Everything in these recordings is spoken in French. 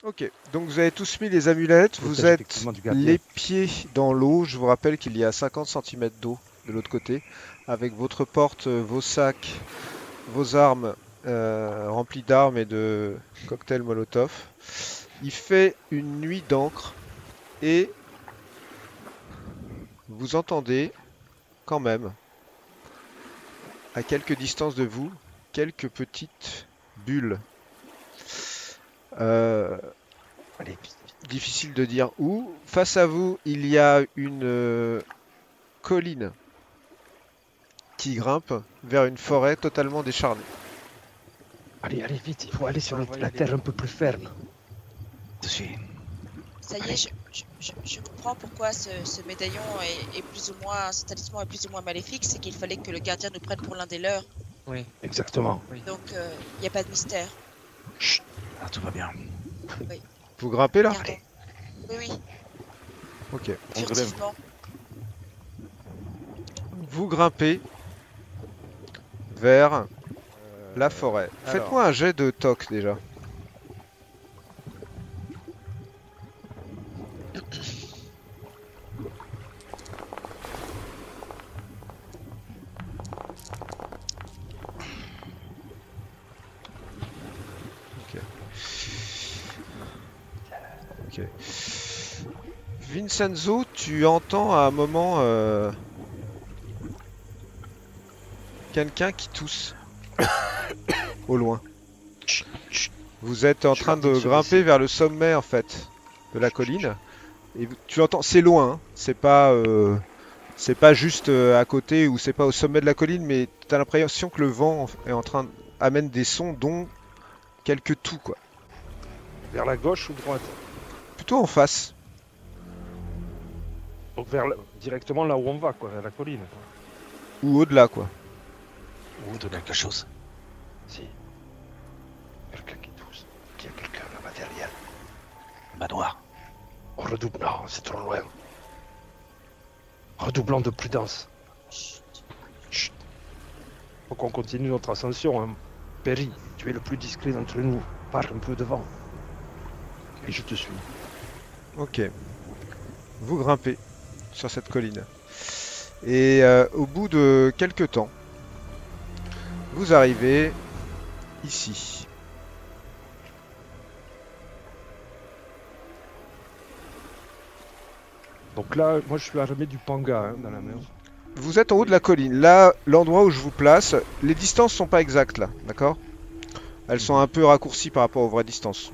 Ok, donc vous avez tous mis les amulettes, vous Protège êtes effectivement du gardien. les pieds dans l'eau. Je vous rappelle qu'il y a 50 cm d'eau de l'autre côté, avec votre porte, vos sacs, vos armes remplies d'armes et de cocktails Molotov. Il fait une nuit d'encre et vous entendez quand même, à quelques distances de vous, quelques petites bulles. Euh, Allez, Difficile de dire où. Face à vous, il y a une colline qui grimpe vers une forêt totalement décharnée. allez, vite, il faut aller sur la terre un peu plus ferme. Dessus. Ça y est, je comprends pourquoi ce médaillon est plus ou moins, ce talisman est plus ou moins maléfique, c'est qu'il fallait que le gardien nous prenne pour l'un des leurs. Oui. Exactement. Oui. Donc, il n'y a pas de mystère. Chut, là, tout va bien. Vous grimpez là? Regardons. Oui, oui, Ok. On grimpe. furtivement. Vous grimpez vers la forêt. Faites-moi un jet de toc déjà. Ok. Vincenzo, tu entends à un moment quelqu'un qui tousse au loin. Vous êtes en Je train leur dis de de se grimper baisser. vers le sommet en fait de la colline. Et tu entends, c'est loin, hein. C'est pas juste à côté ou c'est pas au sommet de la colline, mais t'as l'impression que le vent est en train amène des sons, dont quelques toux quoi. Vers la gauche ou droite? Plutôt en face. Donc directement là où on va, quoi, vers la colline. Ou au-delà quoi. Ou de quelque chose. Si. Quelqu'un qui tousse. Il y a quelqu'un là-bas derrière. Manoir. On redouble. Non, c'est trop loin. Redoublons de prudence. Chut. Chut. Faut qu'on continue notre ascension. Hein. Perry, tu es le plus discret d'entre nous. Pars un peu devant. Et je te suis. Ok. Vous grimpez sur cette colline. Et au bout de quelques temps, vous arrivez ici. Donc là, moi je suis armé du panga hein, dans la main. Vous êtes en haut de la colline. Là, l'endroit où je vous place, les distances sont pas exactes là, d'accord? Elles sont un peu raccourcies par rapport aux vraies distances.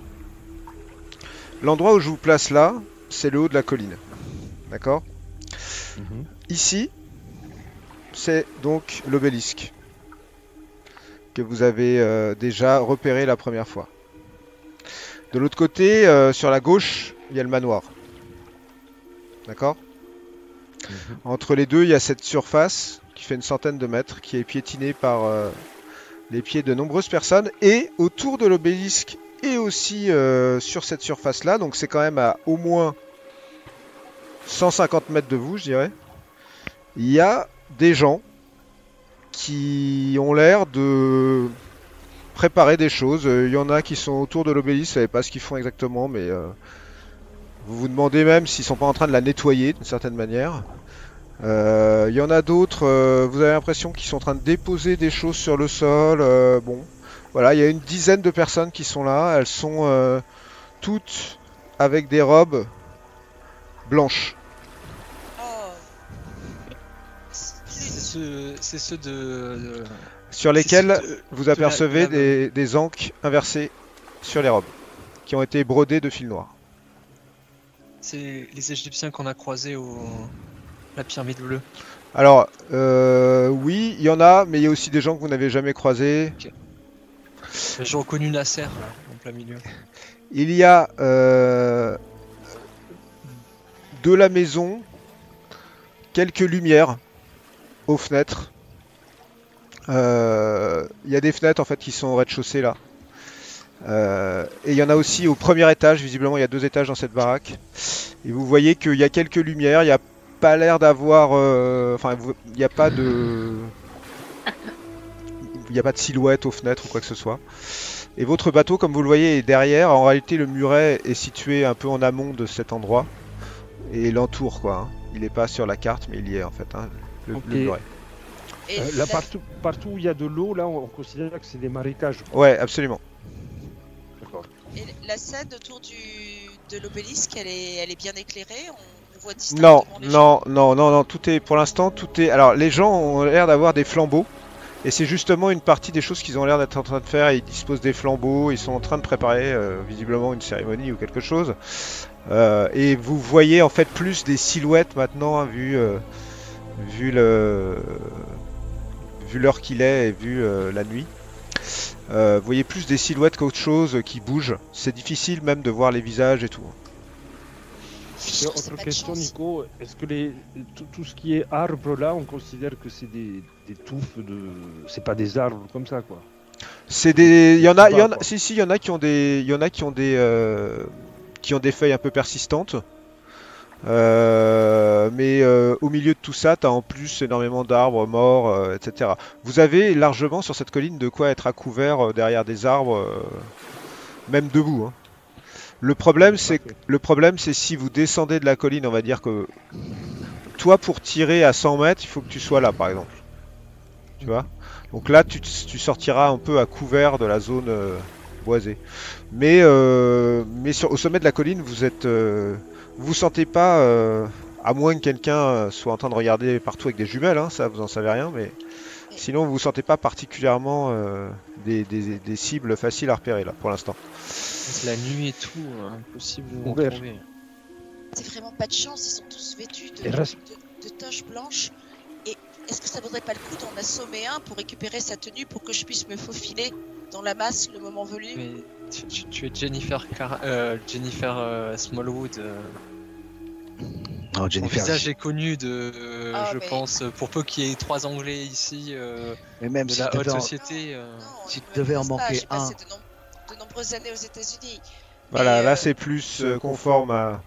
L'endroit où je vous place là, c'est le haut de la colline, d'accord? Ici, c'est donc l'obélisque que vous avez déjà repéré la première fois. De l'autre côté, sur la gauche, il y a le manoir. D'accord? Entre les deux, il y a cette surface qui fait une centaine de mètres, qui est piétinée par les pieds de nombreuses personnes. Et autour de l'obélisque, et aussi sur cette surface-là, donc c'est quand même à au moins 150 mètres de vous, je dirais, il y a des gens qui ont l'air de préparer des choses. Il y en a qui sont autour de l'obélisque, vous savez pas ce qu'ils font exactement, mais vous vous demandez même s'ils sont pas en train de la nettoyer d'une certaine manière. Il y en a d'autres, vous avez l'impression qu'ils sont en train de déposer des choses sur le sol. Bon, voilà, il y a une dizaine de personnes qui sont là. Elles sont toutes avec des robes blanches. Oh, C'est ceux de... Sur lesquels vous de la- apercevez de la- des ancres inversées sur les robes, qui ont été brodées de fil noir. C'est les Égyptiens qu'on a croisés au... la pyramide bleue. Alors, oui, il y en a, mais il y a aussi des gens que vous n'avez jamais croisés. J'ai reconnu Nasser, là, en plein milieu. Il y a de la maison quelques lumières aux fenêtres. Il y a des fenêtres en fait qui sont au rez-de-chaussée là. Et il y en a aussi au premier étage, visiblement il y a 2 étages dans cette baraque. Et vous voyez qu'il y a quelques lumières, il n'y a pas l'air d'avoir... Enfin, il n'y a pas de... Il n'y a pas de silhouette aux fenêtres ou quoi que ce soit. Et votre bateau, comme vous le voyez, est derrière. En réalité, le muret est situé un peu en amont de cet endroit. Et l'entoure, quoi. Hein. Il n'est pas sur la carte, mais il y est, en fait, hein, le Ok. muret. Et Là, la- partout où il y a de l'eau, là, on considère que c'est des marécages. Ouais, absolument. D'accord. Et la scène autour de l'obélisque, elle est bien éclairée. On voit Non, distinctement les gens. non, tout est, pour l'instant, tout est... Alors, les gens ont l'air d'avoir des flambeaux. Et c'est justement une partie des choses qu'ils ont l'air d'être en train de faire. Ils disposent des flambeaux, ils sont en train de préparer visiblement une cérémonie ou quelque chose. Et vous voyez en fait plus des silhouettes maintenant, hein, vu l'heure qu'il est et vu la nuit. Vous voyez plus des silhouettes qu'autre chose qui bougent. C'est difficile même de voir les visages et tout. Je trouve que c'est Autre pas de question, chance. Nico, est-ce que tout ce qui est arbre là, on considère que c'est des touffes de. C'est pas des arbres comme ça, quoi. C'est des, il y en a, Je sais pas, quoi. si, il y en a qui ont des feuilles un peu persistantes. Mais au milieu de tout ça, tu as en plus énormément d'arbres morts, etc. Vous avez largement sur cette colline de quoi être à couvert derrière des arbres, même debout. Hein. Le problème, c'est si vous descendez de la colline, on va dire que toi, pour tirer à 100 mètres, il faut que tu sois là, par exemple. Tu vois? Donc là, tu sortiras un peu à couvert de la zone boisée. Mais au sommet de la colline, vous sentez pas, à moins que quelqu'un soit en train de regarder partout avec des jumelles, hein, ça vous en savez rien, mais sinon vous vous sentez pas particulièrement des cibles faciles à repérer là pour l'instant. La nuit et tout, impossible de On les verra. retrouver. C'est vraiment pas de chance, ils sont tous vêtus Et reste- de toches blanches. Et est-ce que ça vaudrait pas le coup d'en assommer un pour récupérer sa tenue pour que je puisse me faufiler dans la masse le moment venu? Mais tu es Jennifer, Smallwood. Non, Ton Jennifer. visage est connu Ah, je mais- pense, pour peu qu'il y ait 3 Anglais ici Mais même de si la tu haute devais en- société. Non, si ne tu me devais en menace pas, manquer j'ai passé un. de nombreuses années aux États-Unis. Voilà, Mais, là c'est plus conforme à.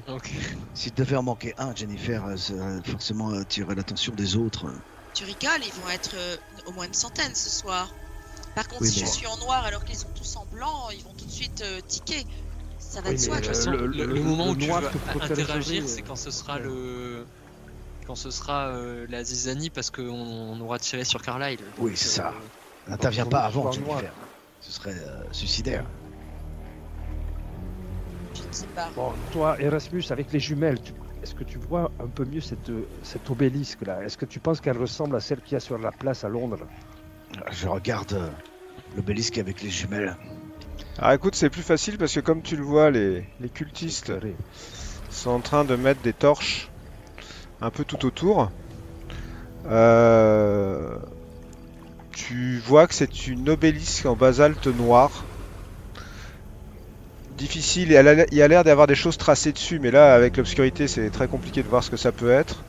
Ok. Si tu devais en manquer un, Jennifer, ça va forcément attirer l'attention des autres. Tu rigoles, ils vont être au moins une centaine ce soir. Par contre, Oui, si mais- je suis en noir alors qu'ils sont tous en blanc, ils vont tout de suite tiquer. Ça va Oui, de mais, soi. De toute façon, le- le le- moment le où tu noir vas te protégerait, interagir, c'est quand ce sera ouais. quand ce sera la zizanie parce qu'on aura tiré sur Carlyle. Oui, Donc, c'est ça. N'interviens Pour pas nous, avant, soir noir. Jennifer. Ce serait suicidaire. Je ne sais pas. Bon, toi, Erasmus, avec les jumelles, est-ce que tu vois un peu mieux cette obélisque là? Est-ce que tu penses qu'elle ressemble à celle qu'il y a sur la place à Londres? Je regarde l'obélisque avec les jumelles. Ah écoute, c'est plus facile parce que comme tu le vois, les cultistes Éclairé. sont en train de mettre des torches un peu tout autour. Tu vois que c'est une obélisque en basalte noir. Difficile, et il y a l'air d'avoir des choses tracées dessus, mais là avec l'obscurité c'est très compliqué de voir ce que ça peut être.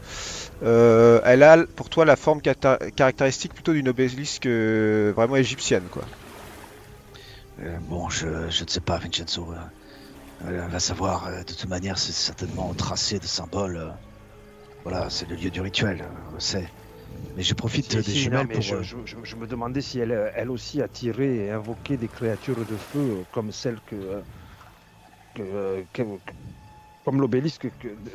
Elle a pour toi la forme caractéristique plutôt d'une obélisque vraiment égyptienne, quoi. Bon, je ne sais pas, Vincenzo. Elle va savoir. De toute manière, c'est certainement tracé de symboles. Voilà, c'est le lieu du rituel, on le sait. Mais je profite des Si, non, jumelles mais pour. je me demandais si elle aussi attirait et invoquait des créatures de feu comme celles comme l'obélisque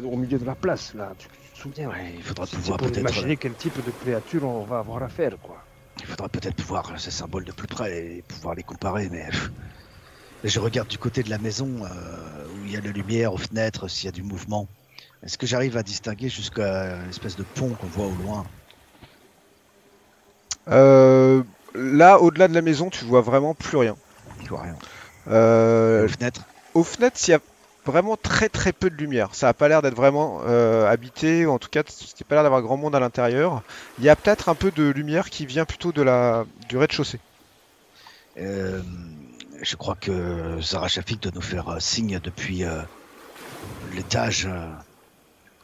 au milieu de la place, là. Tu te souviens? Ouais, il faudra C'est pouvoir pour peut-être. imaginer quel type de créature on va avoir affaire, quoi. Il faudra peut-être voir ces symboles de plus près et pouvoir les comparer, mais je regarde du côté de la maison où il y a la lumière aux fenêtres, s'il y a du mouvement. Est-ce que j'arrive à distinguer jusqu'à une espèce de pont qu'on voit au loin? Là, au-delà de la maison, tu vois vraiment plus rien. Je vois rien. Euh, Aux fenêtres? Aux fenêtres, il y a vraiment très très peu de lumière. Ça n'a pas l'air d'être vraiment habité, ou en tout cas, c'est pas l'air d'avoir grand monde à l'intérieur. Il y a peut-être un peu de lumière qui vient plutôt du rez-de-chaussée. Je crois que Zara Shafik doit nous faire signe depuis l'étage.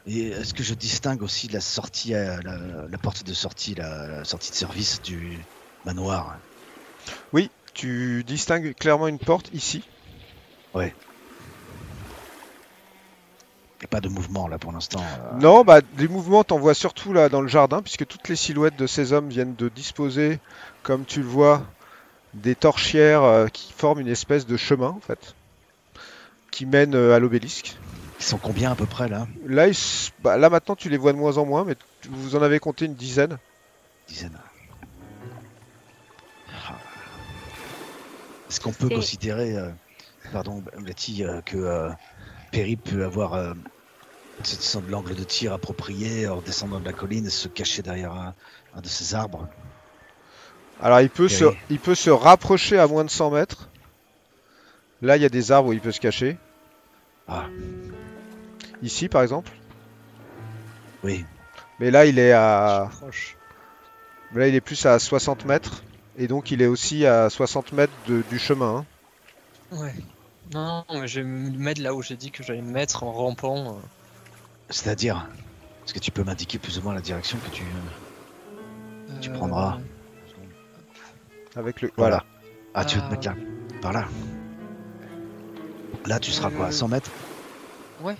Et est-ce que je distingue aussi la sortie, la porte de sortie, la sortie de service du manoir? Oui, tu distingues clairement une porte ici. Ouais. Il n'y a pas de mouvement là pour l'instant. Non, bah des mouvements, t'en vois surtout là dans le jardin, puisque toutes les silhouettes de ces hommes viennent de disposer, comme tu le vois, des torchières qui forment une espèce de chemin en fait, qui mène à l'obélisque. Ils sont combien à peu près là? Là, là maintenant tu les vois de moins en moins, mais vous en avez compté une dizaine. Dizaine. Est-ce qu'on peut considérer, pardon Betty, que Perry peut avoir l'angle de tir approprié en descendant de la colline et se cacher derrière un de ces arbres? Alors il peut se rapprocher à moins de 100 mètres. Là il y a des arbres où il peut se cacher. Ah. Ici par exemple. Oui. Mais là il est à... Proche. Là il est plus à 60 mètres. Et donc il est aussi à 60 mètres du chemin. Hein. Ouais. Non, mais je vais me mettre là où j'ai dit que j'allais me mettre en rampant. C'est-à-dire, est-ce que tu peux m'indiquer plus ou moins la direction que tu prendras? Avec le... Voilà. Ah, tu veux te mettre là? Par là? Là, tu seras quoi? À 100 mètres? Ouais.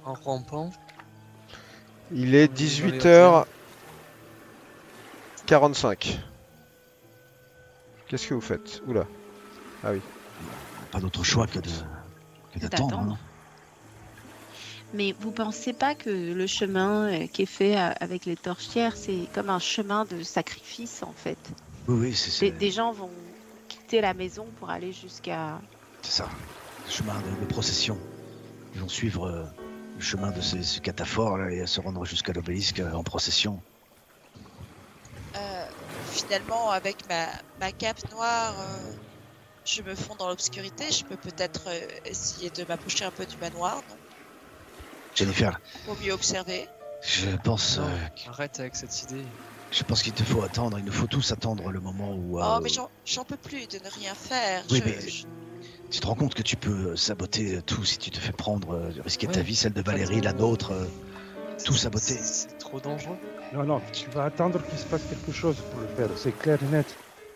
En rampant. Il est 18h45. Qu'est-ce que vous faites? Oula. Ah oui. Pas d'autre choix que d'attendre. Hein. Mais vous pensez pas que le chemin qui est fait avec les torchières, c'est comme un chemin de sacrifice en fait? Oui, c'est des gens vont quitter la maison pour aller jusqu'à... C'est ça. Le chemin de procession. Ils vont suivre le chemin de ce cataphore là, et se rendre jusqu'à l'obélisque en procession. Finalement, avec ma cape noire, je me fonds dans l'obscurité. Je peux peut-être essayer de m'approcher un peu du manoir, non? Jennifer. Pour mieux observer. Je pense. Arrête avec cette idée. Je pense qu'il te faut attendre. Il nous faut tous attendre le moment où. Oh, mais j'en peux plus de ne rien faire. Oui, mais tu te rends compte que tu peux saboter tout si tu te fais prendre, risquer ta vie, celle de Valérie, la nôtre, tout saboter. C'est trop dangereux. Non, tu vas attendre qu'il se passe quelque chose pour le faire, c'est clair et net.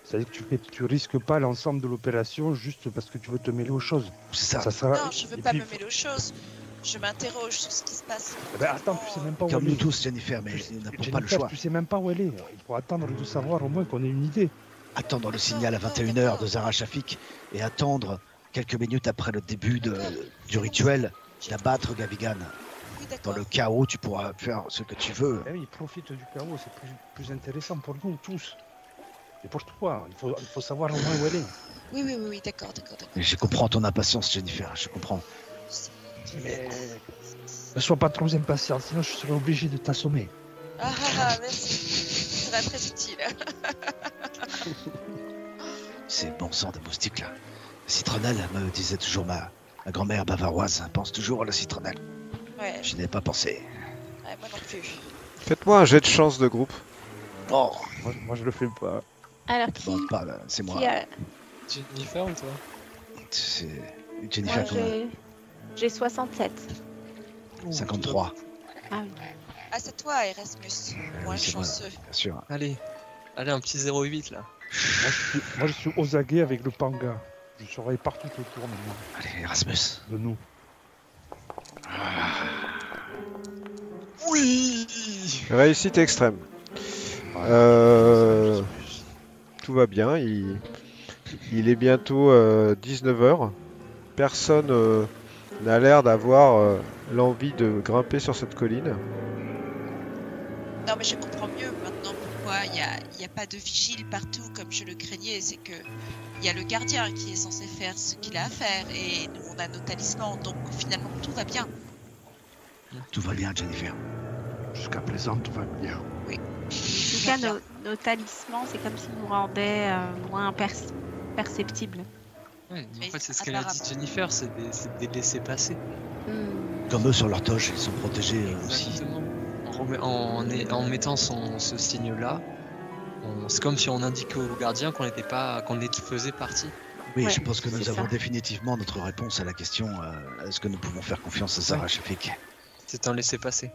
C'est-à-dire que tu risques pas l'ensemble de l'opération juste parce que tu veux te mêler aux choses. C'est ça. Non, je veux pas me mêler aux choses. Je m'interroge sur ce qui se passe. Attends, tu sais même pas où comme elle est. nous tous, Jennifer, mais nous n'avons pas le choix. Tu sais même pas où elle est. Il faut attendre de savoir au moins qu'on ait une idée. Attendre le signal à 21h de Zara Shafik et attendre quelques minutes après le début du rituel d'abattre Gavigan. Oui, dans le chaos, tu pourras faire ce que tu veux. Eh oui, profite du chaos, c'est plus intéressant pour nous tous. Et pour toi, il faut savoir au moins où elle est. Oui, d'accord. Je comprends ton impatience, Jennifer, je comprends. Mais ne sois pas trop impatient, sinon je serai obligé de t'assommer. Merci. Ça va très utile. C'est bon sang de moustique là. La citronnelle, me disait toujours ma grand-mère bavaroise, pense toujours à la citronnelle. Ouais. Je n'y ai pas pensé. Ouais, moi non plus. Faites-moi un jet de chance de groupe. Oh, moi je le fais pas. Alors c'est moi. Jennifer ou toi? C'est Jennifer. J'ai 67. 53. Ah oui. Ah, c'est toi, Erasmus. Moins chanceux. Bien sûr. Allez, un petit 0,8 là. Moi je suis aux aguets avec le panga. Je surveille partout autour maintenant. Allez, Erasmus. De nous. Oui. Réussite extrême. Tout va bien. Il est bientôt 19h. Personne n'a l'air d'avoir l'envie de grimper sur cette colline. Non, mais je comprends mieux maintenant pourquoi il n'y a pas de vigile partout comme je le craignais. C'est que il y a le gardien qui est censé faire ce qu'il a à faire et nous on a nos talismans, donc finalement tout va bien. Tout va bien, Jennifer. Jusqu'à présent, tout va bien. Oui. En tout cas, nos talismans, c'est comme s'ils nous rendaient moins perceptibles. Ouais, Mais en fait, c'est ce qu'elle a dit, Jennifer, c'est des laisser passer. Comme eux sur leur toge, ils sont protégés aussi. Exactement. En mettant ce signe-là, c'est comme si on indiquait au gardien qu'on faisait partie. Oui, Ouais, je pense que nous c'est avons ça. définitivement notre réponse à la question est-ce que nous pouvons faire confiance à Zara Shafik? C'est un laisser passer.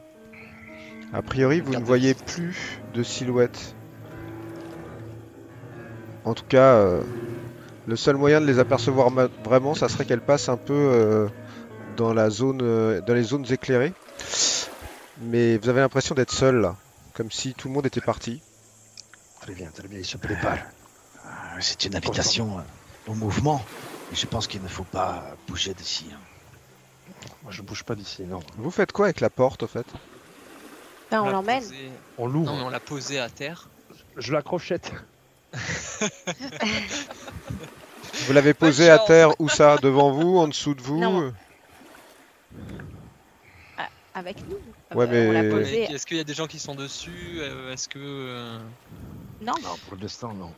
A priori, vous ne Regardez. voyez plus de silhouettes. En tout cas, le seul moyen de les apercevoir vraiment, ça serait qu'elles passent un peu dans les zones éclairées. Mais vous avez l'impression d'être seul là, comme si tout le monde était parti. très bien, il se prépare. C'est une invitation au mouvement. Et je pense qu'il ne faut pas bouger d'ici. Hein. Moi, je bouge pas d'ici, non. Vous faites quoi avec la porte, au fait? Ben, on l'a l'emmène. posé- On l'ouvre. Non, mais on l'a posé à terre. Je l'accrochette. Vous l'avez Bonne posé à chance. terre, où ça? Devant vous, en dessous de vous? Non. Avec nous. Ouais, On l'a mais- posé. Est-ce qu'il y a des gens qui sont dessus? Est-ce que. Non. Non, pour l'instant, non.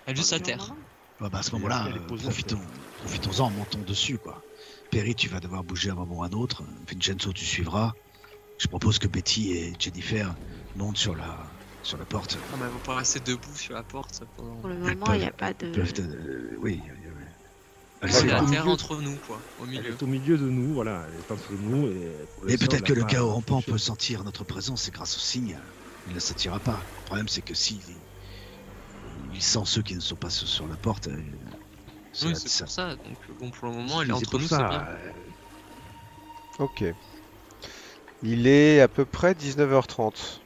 Juste à Non, terre. non, non. Ouais, bah, à ce moment-là, Elle est posée, profitons-en, montons dessus, quoi. Perry, tu vas devoir bouger à un moment ou à un autre. Vincenzo, tu suivras. Je propose que Betty et Jennifer montent sur la porte. Ah, mais vous pouvez rester debout sur la porte pendant. Pour le Elles moment, il n'y a peuvent- pas de. Oui. Elles C'est sont la là. terre entre nous, quoi, au Elle milieu. est au milieu de nous, voilà. Elle est entre nous et... pour Mais l'instant, peut-être on que l'a le pas chaos rampant touché. peut sentir notre présence et grâce au signe, il ne s'attira pas. Le problème, c'est que s'il il sent ceux qui ne sont pas sur la porte, ça Oui, va être c'est ça. pour ça. Donc, bon, pour le moment, elle est C'est entre pour nous, ça, c'est bien. Ok. Il est à peu près 19h30.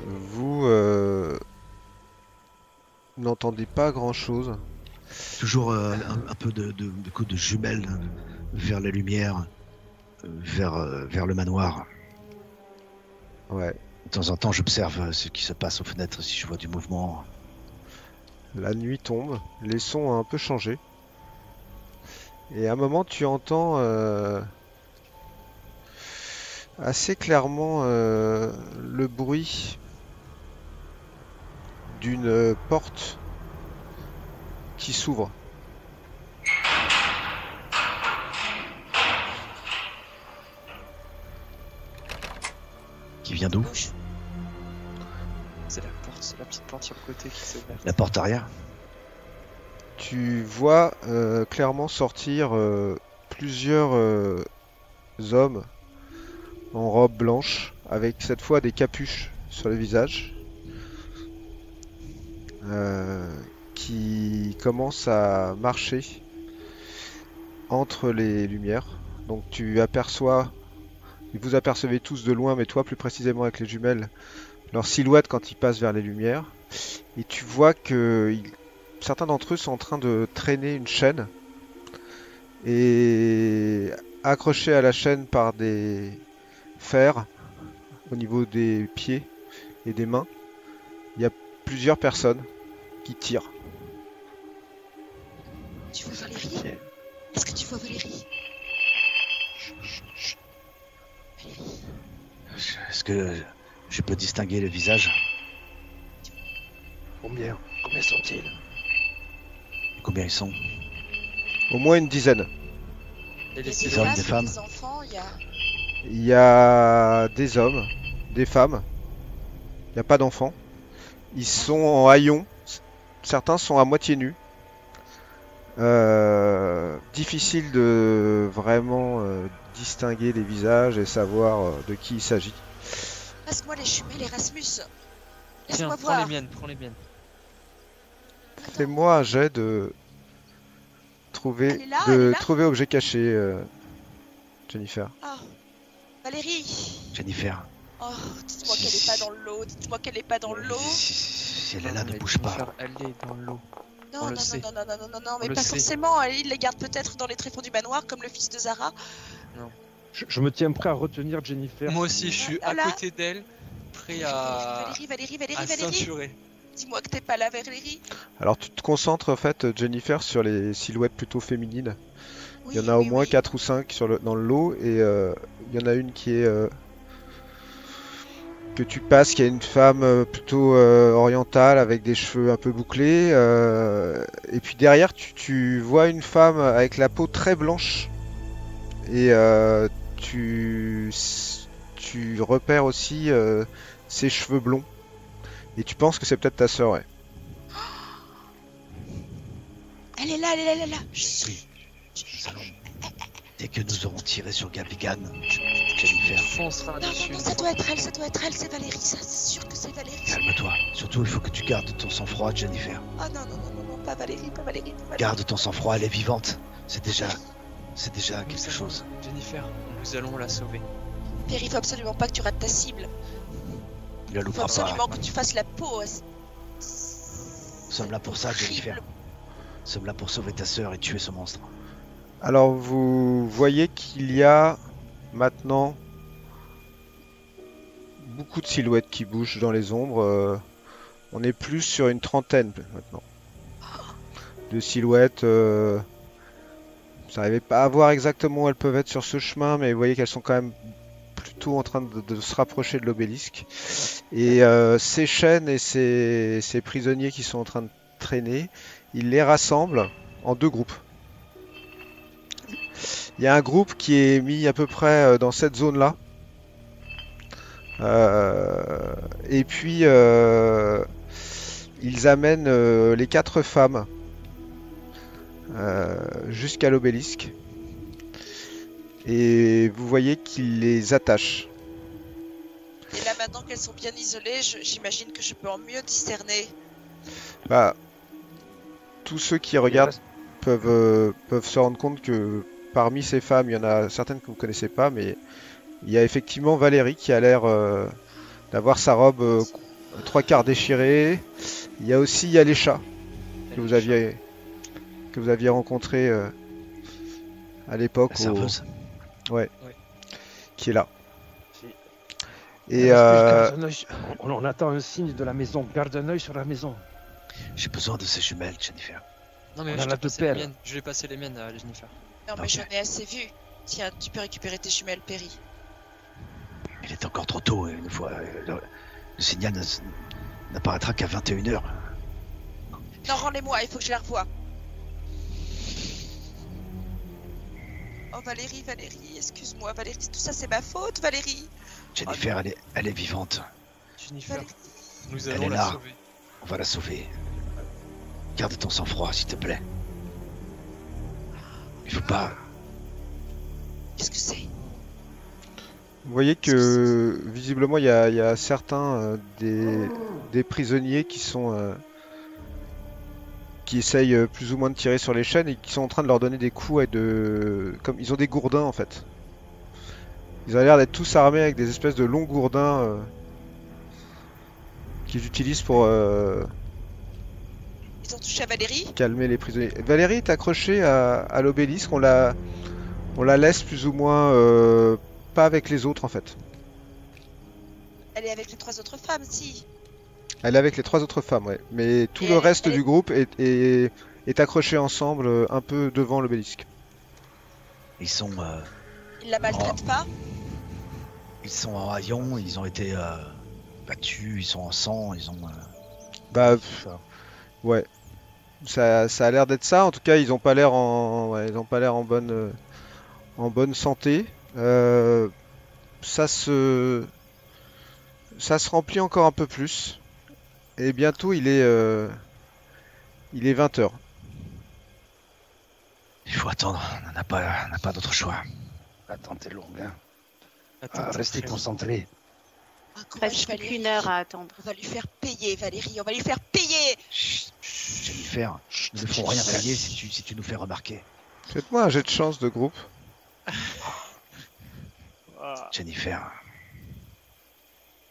Vous n'entendez pas grand-chose. Toujours un peu de coup de jumelles vers la lumière, vers le manoir. Ouais. De temps en temps, j'observe ce qui se passe aux fenêtres si je vois du mouvement. La nuit tombe, les sons ont un peu changé. Et à un moment, tu entends assez clairement le bruit d'une porte qui s'ouvre. Qui vient d'où? Bouge. C'est la porte, c'est la petite porte sur le côté qui s'est ouverte. La porte arrière? Tu vois clairement sortir plusieurs hommes en robe blanche avec cette fois des capuches sur le visage qui commencent à marcher entre les lumières. Donc tu aperçois, vous apercevez tous de loin, mais toi plus précisément avec les jumelles, leur silhouette quand ils passent vers les lumières. Et tu vois que certains d'entre eux sont en train de traîner une chaîne et accrochés à la chaîne par des fers au niveau des pieds et des mains, il y a plusieurs personnes qui tirent. Tu vois Valérie? Est-ce que tu vois Valérie? Valérie. Est-ce que je peux distinguer le visage? Combien sont-ils? Combien ils sont? Au moins une dizaine. Et Il y a laissez des hommes, femmes, des il y a femmes. des enfants, il y a... Il y a des hommes, des femmes, il n'y a pas d'enfants. Ils sont en haillons, certains sont à moitié nus. Difficile de vraiment distinguer les visages et savoir de qui il s'agit. Passe-moi les jumelles, Erasmus. Tiens, Laisse-moi prends les voir. miennes, prends les miennes. Attends, Fais-moi un jet de trouver, Elle est là, elle est là trouver objet caché, Jennifer. oh. Valérie. Jennifer, Oh, dites-moi qu'elle est pas dans l'eau. Dites-moi qu'elle est pas dans l'eau. si elle est là, ne Mais bouge pas. Jennifer, elle est dans l'eau. Non, On non, le non, sait. non, non, non, non, non, On mais le pas sait. forcément. Il les garde peut-être dans les tréfonds du manoir, comme le fils de Zara. Je me tiens prêt à retenir Jennifer. Moi aussi, je suis à Là. côté d'elle, prêt à Valérie. ceinturer. Dis-moi que t'es pas là, Valérie. Alors tu te concentres en fait, Jennifer, sur les silhouettes plutôt féminines. Oui, Il y en a au oui, moins oui. 4 ou 5 dans le lot et il y en a une qui est que tu passes, qui est une femme plutôt orientale avec des cheveux un peu bouclés et puis derrière tu vois une femme avec la peau très blanche et tu repères aussi ses cheveux blonds et tu penses que c'est peut-être ta sœur, ouais. Elle est là, elle est là, elle est là. Oui. Allons. Dès que nous aurons tiré sur Gavigan, Jennifer, Foncera Non, non, dessus. non, ça doit être elle, c'est Valérie, ça, c'est sûr que c'est Valérie. calme-toi. Surtout, il faut que tu gardes ton sang-froid, Jennifer. Ah non, non, non, non, non, pas Valérie, pas Valérie, pas Valérie. Garde ton sang-froid, elle est vivante. C'est déjà Nous quelque allons- chose. Jennifer, nous allons la sauver. Perry, il faut absolument pas que tu rates ta cible. Il la Il faut loupera absolument pas. que tu fasses la peau. Nous sommes là pour ça, Jennifer. Nous sommes là pour sauver ta sœur et tuer ce monstre. Alors vous voyez qu'il y a maintenant beaucoup de silhouettes qui bougent dans les ombres. On est plus sur une trentaine maintenant de silhouettes. Vous n'arrivez pas à voir exactement où elles peuvent être sur ce chemin, mais vous voyez qu'elles sont quand même plutôt en train de se rapprocher de l'obélisque. Et ces chaînes et ces prisonniers qui sont en train de traîner, ils les rassemblent en deux groupes. Il y a un groupe qui est mis à peu près dans cette zone-là. Et puis ils amènent les 4 femmes jusqu'à l'obélisque. Et vous voyez qu'ils les attachent. Et là, maintenant qu'elles sont bien isolées, j'imagine que je peux en mieux discerner. Bah, tous ceux qui regardent peuvent se rendre compte que parmi ces femmes, il y en a certaines que vous ne connaissez pas, mais il y a effectivement Valérie qui a l'air d'avoir sa robe 3/4 déchirée. Il y a aussi Alécha que vous aviez rencontré à l'époque, La serveuse. qui est là. Si. Et Garde un œil. On attend un signe de la maison. Garde un œil sur la maison. J'ai besoin de ces jumelles, Jennifer. Non mais On je en t'ai a deux passé les paires. miennes. Je vais passer les miennes à Jennifer. Non, mais Ok. j'en ai assez vu. Tiens, tu peux récupérer tes jumelles, Perry. Il est encore trop tôt. Une fois, le signal n'apparaîtra qu'à 21h. Non, rends-les-moi, il faut que je les revoie. Oh, Valérie, excuse-moi, Valérie, tout ça c'est ma faute, Valérie. Jennifer, elle est vivante. Jennifer, Valérie. nous Elle allons est la là. sauver. On va la sauver. Garde ton sang-froid, s'il te plaît. Il faut pas. Qu'est-ce que c'est? vous voyez que visiblement il y a certains des prisonniers qui sont qui essayent plus ou moins de tirer sur les chaînes et qui sont en train de leur donner des coups avec comme ils ont des gourdins en fait. Ils ont l'air d'être tous armés avec des espèces de longs gourdins qu'ils utilisent pour Ils ont touché à Valérie? calmer les prisonniers. Valérie est accrochée à l'obélisque, on la laisse plus ou moins pas avec les autres en fait. Elle est avec les 3 autres femmes, si. Elle est avec les 3 autres femmes, ouais. Mais tout Et le reste elle est- du groupe est accroché ensemble un peu devant l'obélisque. Ils sont Ils la maltraitent pas? en haillons, ils ont été battus, ils sont en sang, ils ont. Bah ouais. Ça a l'air d'être ça. En tout cas, ils ont pas l'air ils ont pas l'air en bonne santé. Ça se remplit encore un peu plus. Et bientôt, il est 20h. Il faut attendre, on n'a pas d'autre choix. L'attente est longue, hein. Attends, Restez concentrés. Ah, courage, Reste plus Valérie. qu'une heure à attendre. On va lui faire payer, Valérie, on va lui faire payer. Chut, Jennifer, nous ne ferons rien payer si tu nous fais remarquer. Faites-moi un jet de chance de groupe. Jennifer,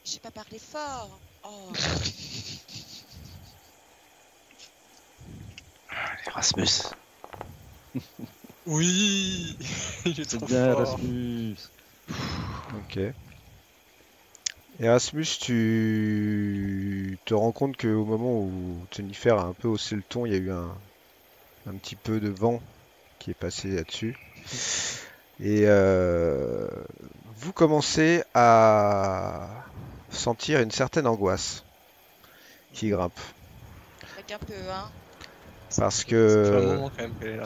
J'ai pas parlé fort. Oh, Erasmus, Oui. Il est C'est trop bien, fort. Erasmus. Ok. Erasmus, tu te rends compte qu'au moment où Jennifer a un peu haussé le ton, il y a eu un petit peu de vent qui est passé là-dessus. Et vous commencez à sentir une certaine angoisse qui grimpe. avec un peu, hein. Parce Ça fait un que moment quand même qu'elle est là.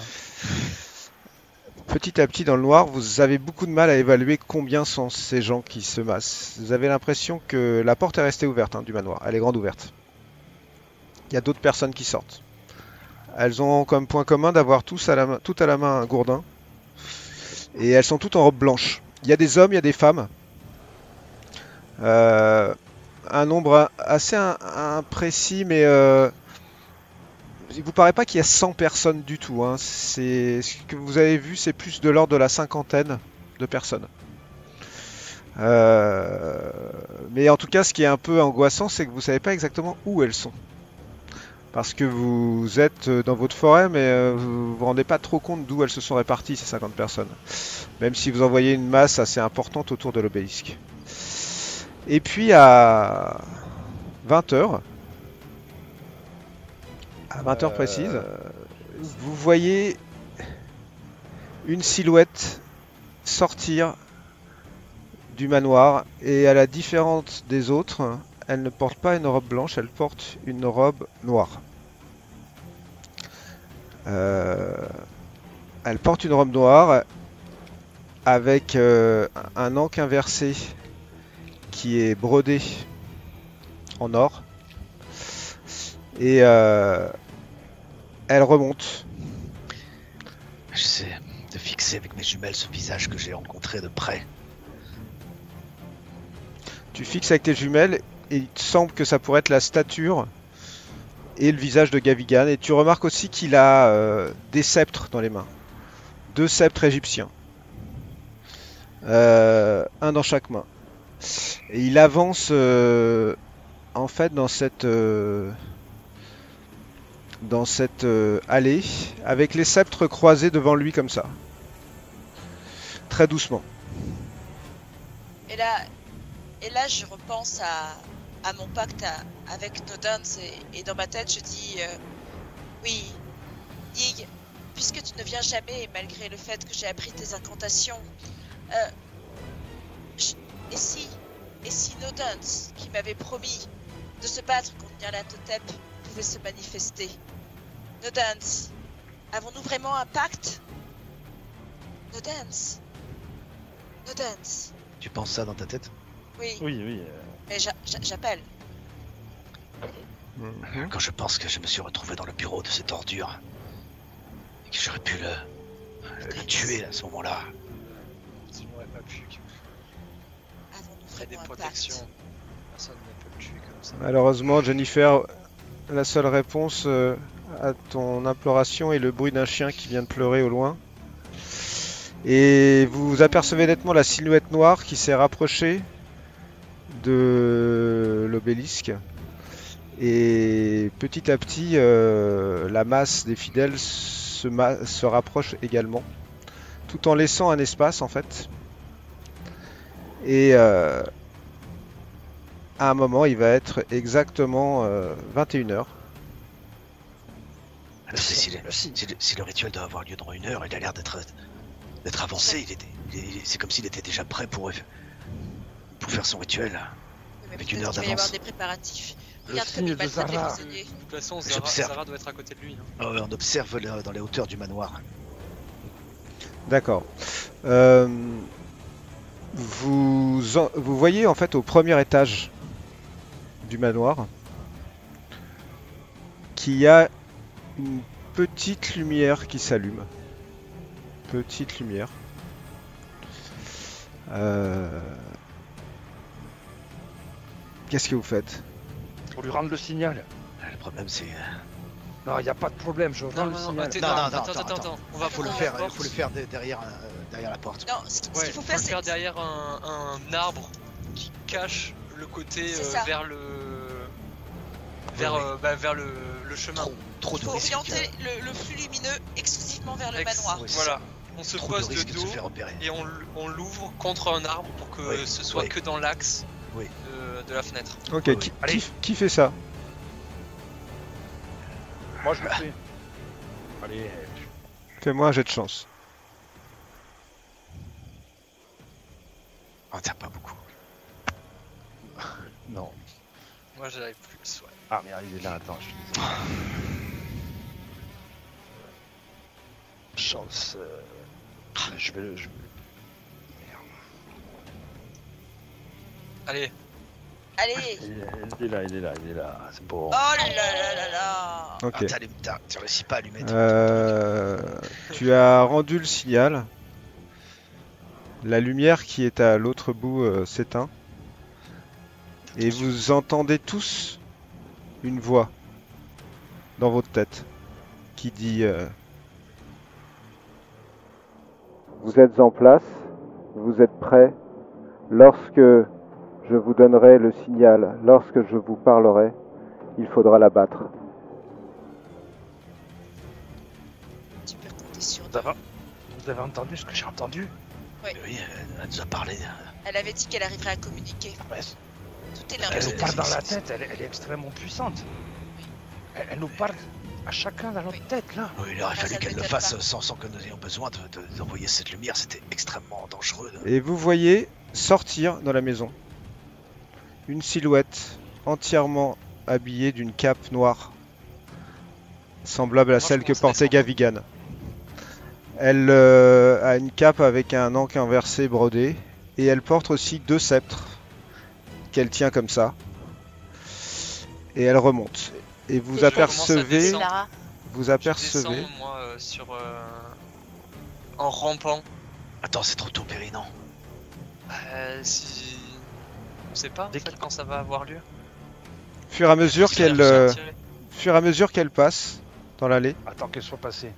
petit à petit dans le noir, vous avez beaucoup de mal à évaluer combien sont ces gens qui se massent. Vous avez l'impression que la porte est restée ouverte du manoir, elle est grande ouverte. Il y a d'autres personnes qui sortent. Elles ont comme point commun d'avoir toutes à la main un gourdin. Et elles sont toutes en robe blanche. Il y a des hommes, il y a des femmes. Un nombre assez imprécis, mais il vous paraît pas qu'il y a 100 personnes du tout. Hein. Ce que vous avez vu, c'est plus de l'ordre de la cinquantaine de personnes. Mais en tout cas, ce qui est un peu angoissant, c'est que vous savez pas exactement où elles sont. Parce que vous êtes dans votre forêt, mais vous vous rendez pas trop compte d'où elles se sont réparties, ces 50 personnes. Même si vous envoyez une masse assez importante autour de l'obélisque. Et puis à 20h, à 20h précise, vous voyez une silhouette sortir du manoir, et à la différence des autres, elle ne porte pas une robe blanche, elle porte une robe noire. Elle porte une robe noire avec un ankh inversé qui est brodé en or. Et elle remonte. J'essaie de fixer avec mes jumelles ce visage que j'ai rencontré de près. Tu fixes avec tes jumelles et il te semble que ça pourrait être la stature et le visage de Gavigan. Et tu remarques aussi qu'il a des sceptres dans les mains. 2 sceptres égyptiens. Un dans chaque main. Et il avance en fait dans cette allée avec les sceptres croisés devant lui comme ça. Très doucement. Et là, je repense à mon pacte avec Nodens et dans ma tête, je dis oui, Yig, puisque tu ne viens jamais, malgré le fait que j'ai appris tes incantations, et si Nodens, qui m'avait promis de se battre contre Nyarlathotep, pouvait se manifester? Nodens, avons-nous vraiment un pacte? Nodens. Tu penses ça dans ta tête? Oui, Oui. mais j'appelle. Quand je pense que je me suis retrouvé dans le bureau de cette ordure et que j'aurais pu le tuer à ce moment-là. Je n'aurais pas pu. Avons-nous Il y a des vraiment un protections. pacte? Personne ne peut le tuer comme ça. Malheureusement, Jennifer, la seule réponse à ton imploration est le bruit d'un chien qui vient de pleurer au loin. Et vous apercevez nettement la silhouette noire qui s'est rapprochée de l'obélisque. Et petit à petit, la masse des fidèles se rapproche également, tout en laissant un espace en fait. Et à un moment, il va être exactement 21h. Si le rituel doit avoir lieu dans 1 heure, il a l'air d'être avancé. C'est comme s'il était déjà prêt pour faire son rituel. Mais Avec peut-être 1 heure qu'il va y avoir d'avance. des préparatifs. Le Regarde comme signe il de maltraite les Zara. prisonniers. De toute façon, J'observe. Zara doit être à côté de lui. Hein. On observe dans les hauteurs du manoir. D'accord. Vous voyez en fait au premier étage du manoir qu'il y a une petite lumière qui s'allume. Petite lumière. Qu'est-ce que vous faites? Pour lui rendre le signal. Le problème, c'est... Non, il n'y a pas de problème, je rends le signal. Attends. On va faut le faire derrière la porte. Non, ce qu'il faut faire, le c'est faire derrière un arbre qui cache le côté C'est ça. vers le chemin. Trop il de faut risques. orienter le flux lumineux exclusivement vers le Ex- manoir. Oui, Voilà. On se Trop de pose de risques de se dos faire repérer. et on l'ouvre contre un arbre pour que Oui, ce soit oui. que dans l'axe Oui. de la fenêtre. Ok, Oui. qui fait ça? Moi, je le fais. Allez, Fais-moi un jet de chance. Oh, t'as pas beaucoup. non. Moi j'arrive plus. Ouais. Ah, merde, il est là, attends, je suis désolé. Chance. Je vais. Allez, Allez. Il est là, c'est bon. Oh là là là là. Ok. Ah, tu réussis pas à lui mettre. Tu as rendu le signal. La lumière qui est à l'autre bout s'éteint. Et vous entendez tous une voix dans votre tête qui dit vous êtes en place, vous êtes prêts, Lorsque je vous donnerai le signal, lorsque je vous parlerai, il faudra la battre. Tu peux compter sur Vous nous. vous avez entendu ce que j'ai entendu? Oui, elle nous a parlé. Elle avait dit qu'elle arriverait à communiquer. Ouais, Tout est là. elle nous parle dans la tête, elle est extrêmement puissante. Elle nous parle à chacun dans notre tête, là. Oui, il aurait Ça fallu qu'elle le m'étonne fasse pas. sans que nous ayons besoin d'envoyer cette lumière. C'était extrêmement dangereux. Et vous voyez sortir dans la maison une silhouette entièrement habillée d'une cape noire, semblable à Moi, je celle que commence à portait descendre. Gavigan. Elle a une cape avec un ankh inversé brodé, et elle porte aussi 2 sceptres qu'elle tient comme ça. Et elle remonte. Et vous Et je apercevez, descendre. Lara, vous Je apercevez. descends, moi, en rampant. Attends, c'est trop tôt, Perry, non? Si... On sait pas, en Dès fait, qu'il- quand ça va avoir lieu. Fur et à mesure Parce qu'il a qu'elle, réussi à tirer. fur et à mesure qu'elle passe dans l'allée, Attends qu'elle soit passée.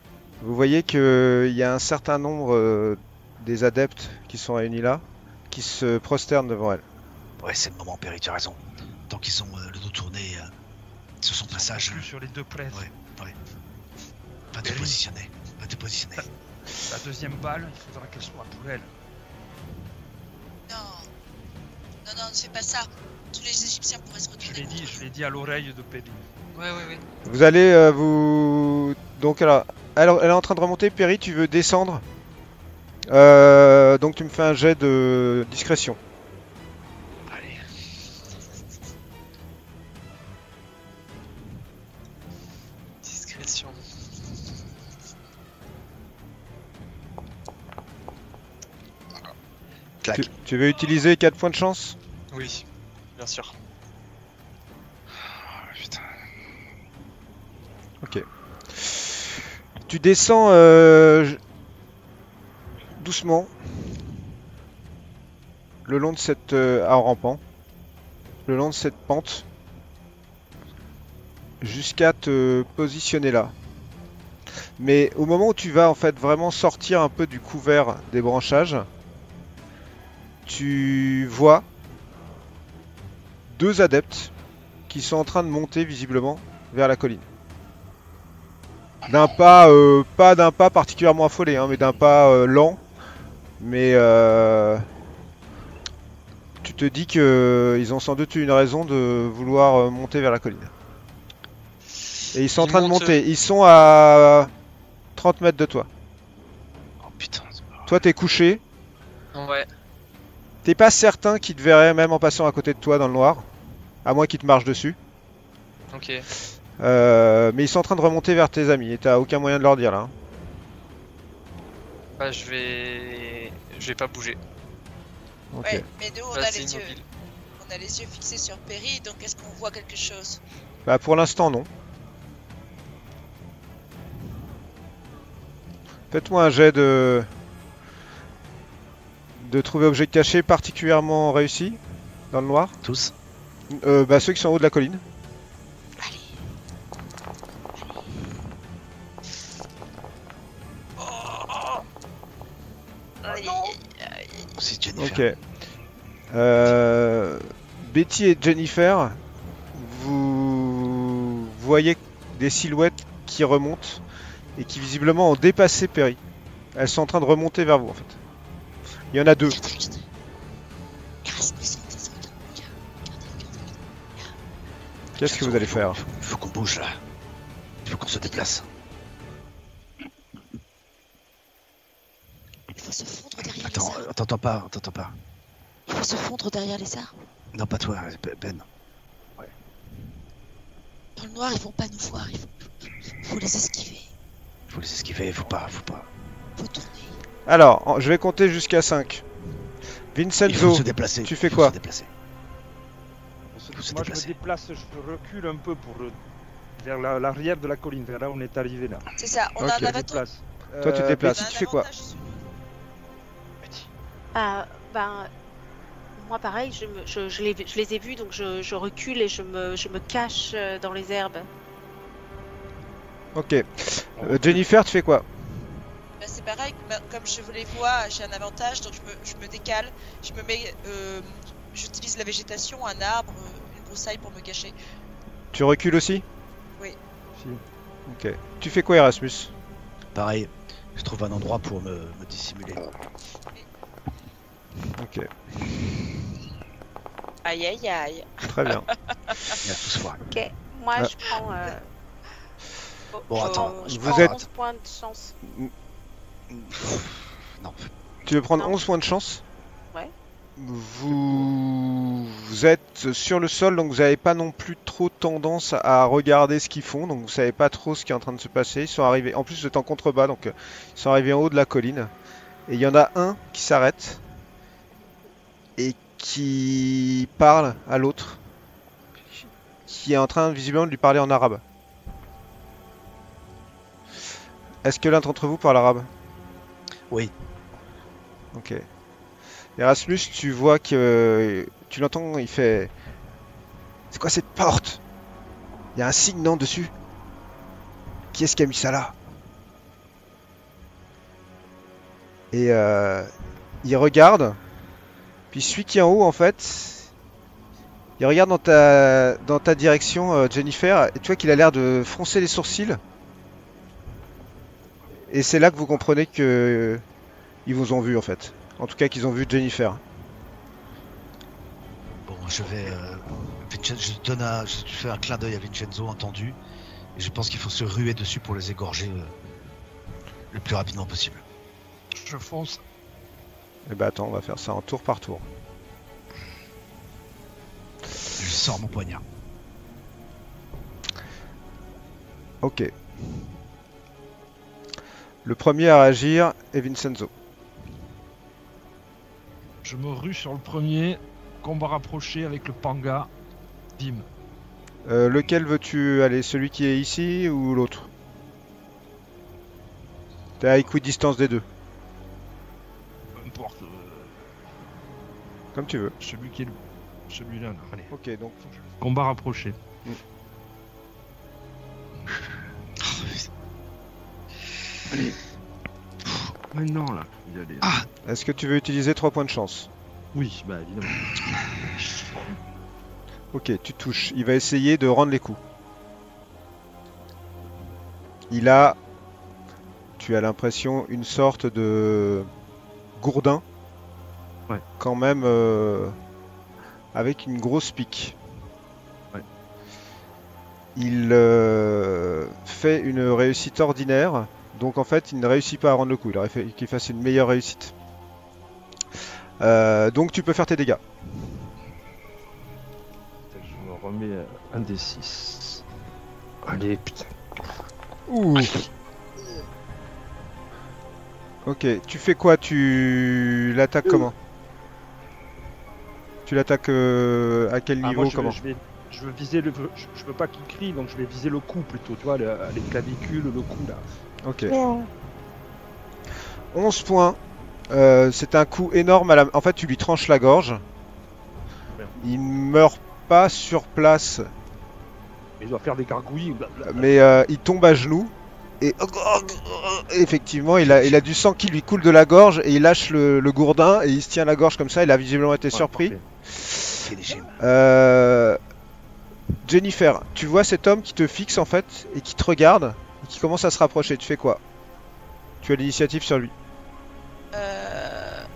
vous voyez qu'il y a un certain nombre des adeptes qui sont réunis là, qui se prosternent devant elle. Ouais, c'est le moment, Perry, tu as raison. Tant qu'ils sont le dos tourné sur son passage, Sur les 2 prêtres. Ouais. va te Perry. positionner. Va te positionner. La deuxième balle, il faudra qu'elle soit pour elle. Non. Non, ne fais pas ça. Tous les Égyptiens pourraient se retourner. Je l'ai dit à l'oreille de Perry. Ouais. Vous allez vous... Donc alors, elle est en train de remonter. Perry, tu veux descendre. Donc tu me fais un jet de discrétion. Allez. Discrétion. Clac. Tu veux utiliser 4 points de chance? Oui, bien sûr. Oh, putain. Ok. Tu descends doucement le long de cette... en rampant. Le long de cette pente. Jusqu'à te positionner là. Mais au moment où tu vas en fait vraiment sortir un peu du couvert des branchages, tu vois 2 adeptes qui sont en train de monter visiblement vers la colline. D'un pas, pas d'un pas particulièrement affolé, hein, mais d'un pas lent. Mais tu te dis que ils ont sans doute eu une raison de vouloir monter vers la colline. Et ils sont en Ils train de montent, monter. Ils sont à 30 mètres de toi. Oh putain. c'est pas vrai. Toi, t'es couché. Ouais. T'es pas certain qu'ils te verraient même en passant à côté de toi dans le noir. À moins qu'ils te marchent dessus. Ok. Mais ils sont en train de remonter vers tes amis. Et t'as aucun moyen de leur dire là. Hein. Bah je vais pas bouger. Ok. Ouais, mais nous, on a Rester les yeux. immobile. On a les yeux fixés sur Perry, donc est-ce qu'on voit quelque chose? Bah pour l'instant non. Faites-moi un jet de trouver objet caché particulièrement réussi dans le noir. Tous. Bah ceux qui sont en haut de la colline. Allez. Aïe, aïe, aïe. C'est Jennifer. Ok. Betty et Jennifer, vous voyez des silhouettes qui remontent et qui visiblement ont dépassé Perry. Elles sont en train de remonter vers vous en fait. Il y en a 2. Qu'est-ce que vous allez faire? Il faut qu'on bouge là. Il faut qu'on se déplace. Il faut se fondre derrière Attends, les arbres. t'entends pas, t'entends pas. Il faut se fondre derrière les arbres. Non, pas toi, Ben. Dans le noir, ils vont pas nous voir. Il faut les esquiver. Faut les esquiver, faut pas. Faut tourner. Alors, je vais compter jusqu'à 5. Il faut Vincenzo, se déplacer. tu fais il faut quoi? se déplacer. Moi, je me déplacer. déplace, je recule un peu pour vers l'arrière de la colline, vers là où on est arrivé là. C'est ça, on Ok. a un Je me avantage. déplace. Toi, tu te déplaces. On a un tu fais quoi? avantage sur nous. Ben, moi pareil, je les ai vus, donc je recule et je me cache dans les herbes. Ok. Jennifer, tu fais quoi? Bah, c'est pareil, comme je les vois, j'ai un avantage, donc je me décale, je me mets, j'utilise la végétation, un arbre, une broussaille pour me cacher. Tu recules aussi? Si. Ok. Tu fais quoi, Erasmus? Pareil, je trouve un endroit pour me dissimuler. Ok, Aïe aïe aïe. très bien. Il y a tout se voir. Ok, moi Ah. je prends. Bon, attends, je vous prends êtes- 11 points de chance. Non, Tu veux prendre Non. 11 points de chance? Ouais. Vous êtes sur le sol, donc vous n'avez pas non plus trop tendance à regarder ce qu'ils font, donc vous savez pas trop ce qui est en train de se passer. Ils sont arrivés, en plus vous êtes en contrebas, donc ils sont arrivés en haut de la colline. Et il y en a un qui s'arrête et qui parle à l'autre, qui est en train visiblement de lui parler en arabe. Est-ce que l'un d'entre vous parle arabe? oui, Ok. Erasmus, tu vois que tu l'entends, il fait. C'est quoi cette porte? Il y a un signe, non, dessus? Qui est-ce qui a mis ça là? Et il regarde, puis celui qui est en haut, en fait, il regarde dans ta direction, Jennifer, et tu vois qu'il a l'air de froncer les sourcils. Et c'est là que vous comprenez que ils vous ont vu, en fait. En tout cas, qu'ils ont vu Jennifer. bon, je vais. Je fais un clin d'œil à Vincenzo, entendu. Et je pense qu'il faut se ruer dessus pour les égorger le plus rapidement possible. Je fonce. Et bah attends, on va faire ça en tour par tour. Je sors mon poignard. Ok. Le premier à réagir est Vincenzo. Je me rue sur le premier. Combat rapproché avec le panga. Bim. Lequel veux-tu aller? Celui qui est ici ou l'autre? T'es à équidistance des deux. Peu importe. Comme tu veux. Celui qui est celui-là. Là. Allez. Ok, donc Combat rapproché. Allez. Maintenant là. Il a des... est-ce que tu veux utiliser 3 points de chance? Oui, bah évidemment. Ok, tu touches. Il va essayer de rendre les coups. Il a, tu as l'impression, une sorte de gourdin. Ouais. Quand même avec une grosse pique. Ouais. Il fait une réussite ordinaire. Donc en fait, il ne réussit pas à rendre le coup. Il aurait fallu qu'il fasse une meilleure réussite. Donc tu peux faire tes dégâts. Je me remets un des 6. Allez, putain. Ouh. Ok, tu fais quoi? Tu l'attaques comment? Tu l'attaques à quel niveau? Moi, comment? je veux viser le. Je veux pas qu'il crie, donc je vais viser le cou plutôt. Tu vois, les clavicules, le cou là. Ok. 11 points. C'est un coup énorme à la... En fait, tu lui tranches la gorge. Merde. Il meurt pas sur place, Il doit faire des gargouilles. Blablabla. mais il tombe à genoux. Et effectivement, il a du sang qui lui coule de la gorge et il lâche le gourdin et il se tient la gorge comme ça. Il a visiblement été Ouais, surpris. parfait. Finish-him. Jennifer, tu vois cet homme qui te fixe en fait et qui te regarde et qui commence à se rapprocher. Tu fais quoi? Tu as l'initiative sur lui.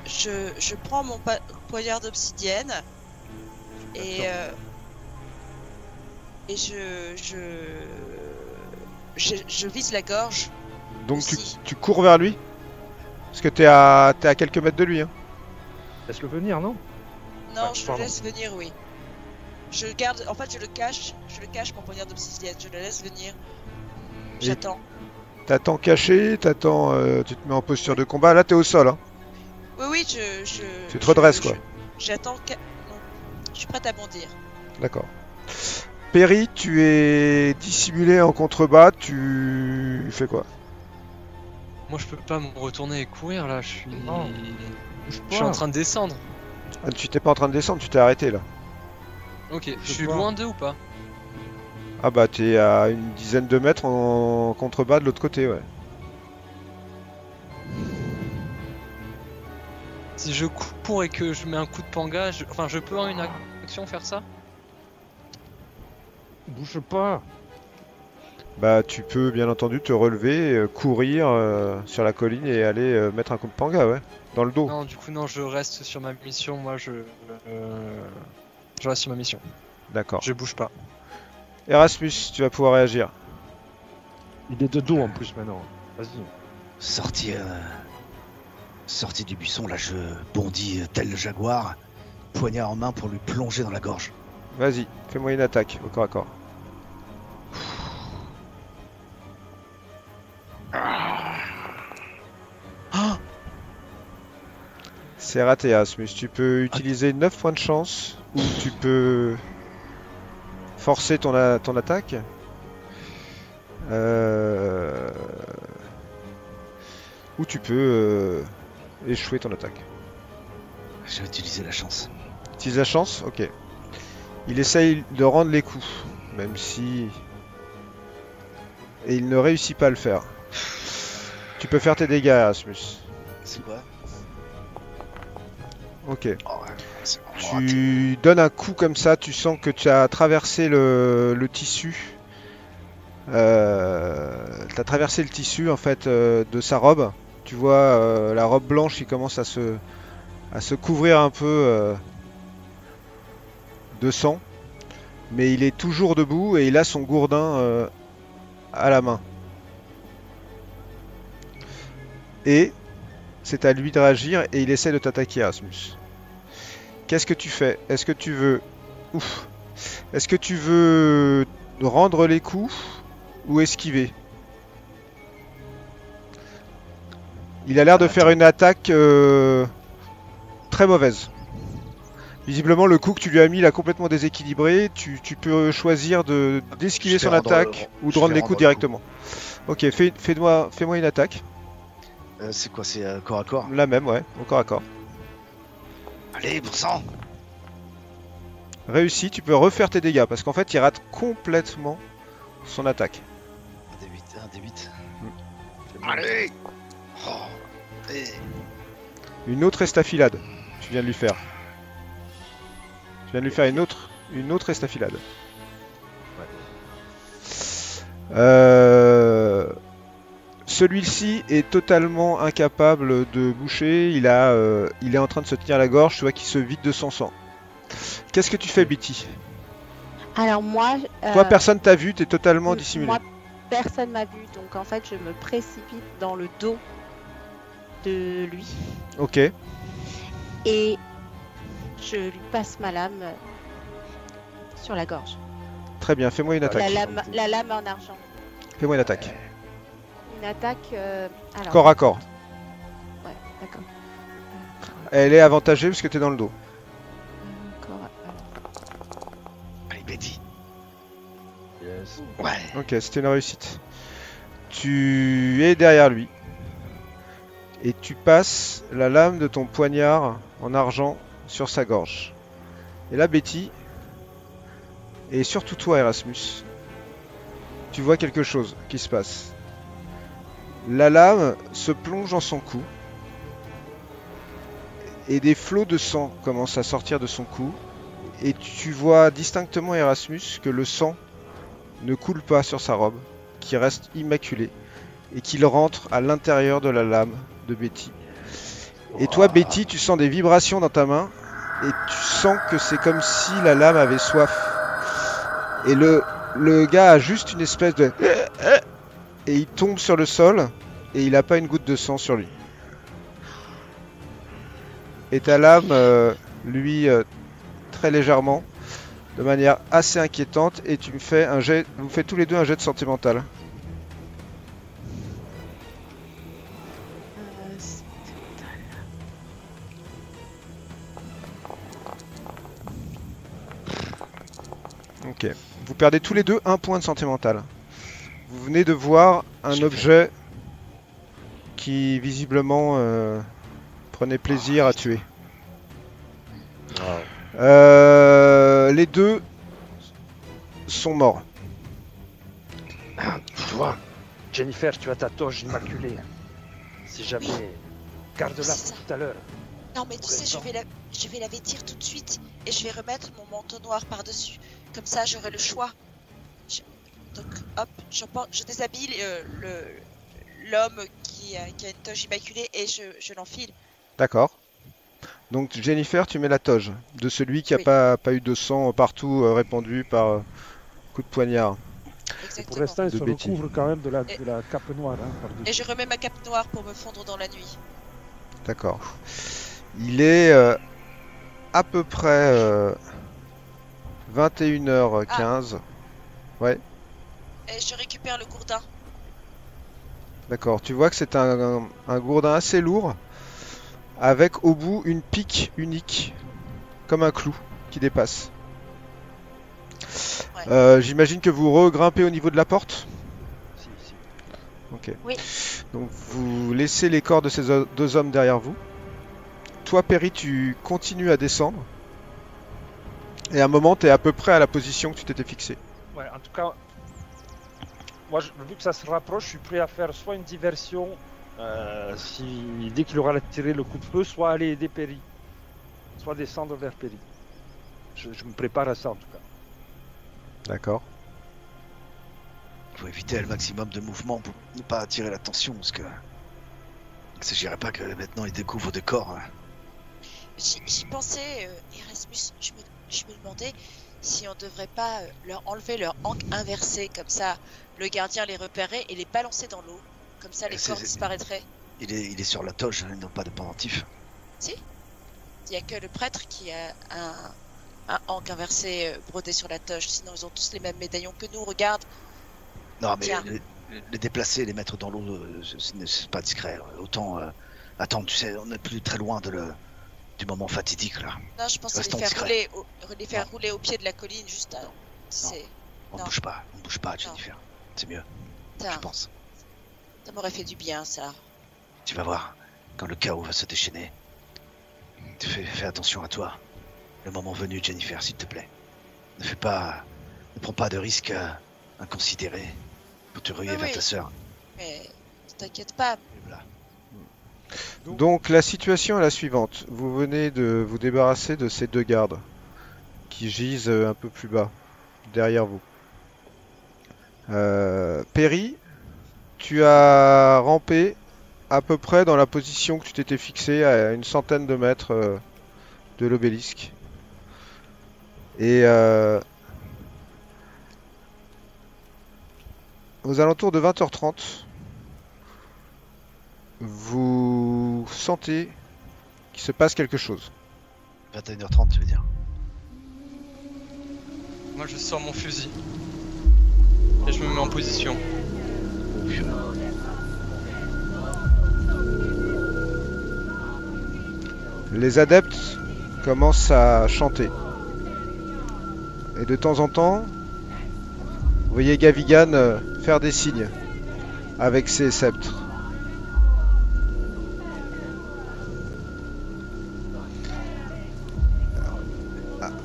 Je prends mon poignard d'obsidienne et je vise la gorge. Donc aussi. tu cours vers lui. Parce que t'es à quelques mètres de lui. Hein. Laisse-le venir, non? Non, Ouais, je le pardon. laisse venir, oui. Je le garde, en fait je le cache mon poignard d'obsidienne, je le laisse venir. Et- J'attends. T'attends caché, t'attends, tu te mets en posture de combat. Là, t'es au sol. Hein. Oui, Tu te redresses, quoi. J'attends. Non, je suis prête à bondir. D'accord. Perry, tu es dissimulé en contrebas. Tu fais quoi? Moi je peux pas me retourner et courir là, je suis. Non. Je suis en train de descendre. Ah, tu t'es pas en train de descendre, tu t'es arrêté là. Ok, je suis pas. loin d'eux ou pas? Ah bah t'es à une dizaine de mètres en contrebas de l'autre côté, ouais. Si je cours et que je mets un coup de panga, enfin je peux en une action faire ça? Bouge pas. Bah tu peux bien entendu te relever, courir sur la colline et aller mettre un coup de panga, ouais. Dans le dos. Non, du coup non, je reste sur ma mission, moi je reste sur ma mission. D'accord. Je bouge pas. Erasmus, tu vas pouvoir réagir. Il est de dos en plus maintenant. Vas-y. Sorti du buisson, là je bondis tel le jaguar, poignard en main pour lui plonger dans la gorge. Vas-y, fais-moi une attaque au corps à corps. C'est raté, Erasmus. Tu peux utiliser 9 points de chance ou tu peux forcer ton attaque. Ou tu peux échouer ton attaque. Je vais utiliser la chance. Utilise la chance? Ok. Il essaye de rendre les coups, même si... Et il ne réussit pas à le faire. Tu peux faire tes dégâts, Erasmus. C'est quoi? Ok. Oh, ouais, c'est vraiment raté. Tu donnes un coup comme ça, tu sens que tu as traversé le tissu. T'as traversé le tissu en fait de sa robe. Tu vois la robe blanche qui commence à se couvrir un peu de sang. Mais il est toujours debout et il a son gourdin à la main. Et c'est à lui de réagir et il essaie de t'attaquer, Erasmus. Qu'est-ce que tu fais? Est-ce que tu veux... Ouf. Est-ce que tu veux rendre les coups ou esquiver? Il a l'air de faire une attaque très mauvaise. Visiblement, le coup que tu lui as mis l'a complètement déséquilibré. Tu peux choisir d'esquiver son attaque ou de rendre les coups directement. Ok, fais-moi une attaque. C'est quoi? C'est corps à corps? La même, ouais, au corps à corps. Allez, pour sang! Réussi, tu peux refaire tes dégâts parce qu'en fait, il rate complètement son attaque. Un des 8. Allez! Oh. Et... Une autre estafilade, tu viens de lui faire. Tu viens de lui faire une autre estafilade. Celui-ci est totalement incapable de boucher. Il est en train de se tenir la gorge. Tu vois qu'il se vide de son sang. Qu'est-ce que tu fais, Betty? Alors moi... Toi, personne t'a vu, t'es totalement dissimulé. Moi, personne m'a vu, donc en fait, je me précipite dans le dos de lui. Ok. Et je lui passe ma lame sur la gorge. Très bien, fais-moi une attaque. La lame en argent. Fais-moi une attaque. Une attaque... alors, Corps à corps. Ouais, d'accord. Elle est avantagée parce que t'es dans le dos. Allez, Betty. Yes. Ouais. Ok, c'était une réussite. Tu es derrière lui. Et tu passes la lame de ton poignard en argent sur sa gorge. Et là, Betty, et surtout toi, Erasmus, tu vois quelque chose qui se passe. La lame se plonge dans son cou. Et des flots de sang commencent à sortir de son cou. Et tu vois distinctement, Erasmus, que le sang ne coule pas sur sa robe, qui reste immaculée, et qu'il rentre à l'intérieur de la lame de Betty. Et toi, Betty, tu sens des vibrations dans ta main, et tu sens que c'est comme si la lame avait soif. Et le gars a juste une espèce de... Et il tombe sur le sol, et il n'a pas une goutte de sang sur lui. Et ta lame, lui, très légèrement, de manière assez inquiétante, et tu me fais un jet, vous faites tous les deux un jet de santé mentale. Ok. Vous perdez tous les deux un point de santé mentale. Vous venez de voir un objet qui visiblement prenait plaisir à tuer. Les deux sont morts. Toi, Jennifer, tu as ta toge immaculée. Si jamais, garde-la pour tout à l'heure. Non, mais tu sais, je vais la vêtir tout de suite et je vais remettre mon manteau noir par-dessus. Comme ça, j'aurai le choix. Donc, hop, je déshabille l'homme qui a une toge immaculée et je l'enfile. D'accord. Donc Jennifer, tu mets la toge de celui qui n'a Oui. pas eu de sang partout répandu par coup de poignard. Pour Exactement. l'instant, il De se Betty. recouvre quand même de la cape noire. Hein, Et par-dessus. je remets ma cape noire pour me fondre dans la nuit. D'accord. Il est à peu près 21h15. Ouais, Et je récupère le gourdin. d'accord. Tu vois que c'est un gourdin assez lourd, avec au bout une pique unique, comme un clou qui dépasse. Ouais. J'imagine que vous regrimpez au niveau de la porte. Si, si. Ok. Oui. Donc vous laissez les corps de ces deux hommes derrière vous. Toi, Perry, tu continues à descendre. Et à un moment, tu es à peu près à la position que tu t'étais fixée. Ouais, en tout cas, moi, vu que ça se rapproche, je suis prêt à faire soit une diversion, dès qu'il aura tiré le coup de feu, soit aller aider Perry, soit descendre vers Perry. Je me prépare à ça en tout cas. D'accord. Il faut éviter le maximum de mouvements pour ne pas attirer l'attention, parce que il ne s'agirait pas que maintenant ils découvrent des corps. Hein. J'y pensais, Erasmus, je me demandais si on devrait pas leur enlever leur hanque inversée, comme ça le gardien les repérerait et les balancer dans l'eau, comme ça les C'est- corps c'est- disparaîtraient. Il est sur la toge, hein, ils n'ont pas de pendentif. Il y a que le prêtre qui a un hanque inversé brodé sur la toge, sinon ils ont tous les mêmes médaillons que nous, regarde. Non, mais Tiens. les déplacer, les mettre dans l'eau, c'est pas discret. Autant attends, tu sais, on n'est plus très loin du moment fatidique là. Non, je pensais Restons les faire discrets. rouler au pied de la colline juste avant. C'est... On Non. bouge pas, Jennifer. C'est mieux, je Putain, pense. ça m'aurait fait du bien, ça. Tu vas voir, quand le chaos va se déchaîner. Fais attention à toi. Le moment venu, Jennifer, s'il te plaît. Ne prends pas de risques inconsidérés pour te ruer Oui, vers oui. ta sœur. Mais t'inquiète pas, Voilà. Donc la situation est la suivante. Vous venez de vous débarrasser de ces deux gardes qui gisent un peu plus bas, derrière vous. Perry, tu as rampé à peu près dans la position que tu t'étais fixée, à une centaine de mètres de l'obélisque. Et aux alentours de 20h30, vous sentez qu'il se passe quelque chose. 21h30, tu veux dire. Moi je sors mon fusil. Et je me mets en position. Oh, purée. Les adeptes commencent à chanter. Et de temps en temps, vous voyez Gavigan faire des signes avec ses sceptres.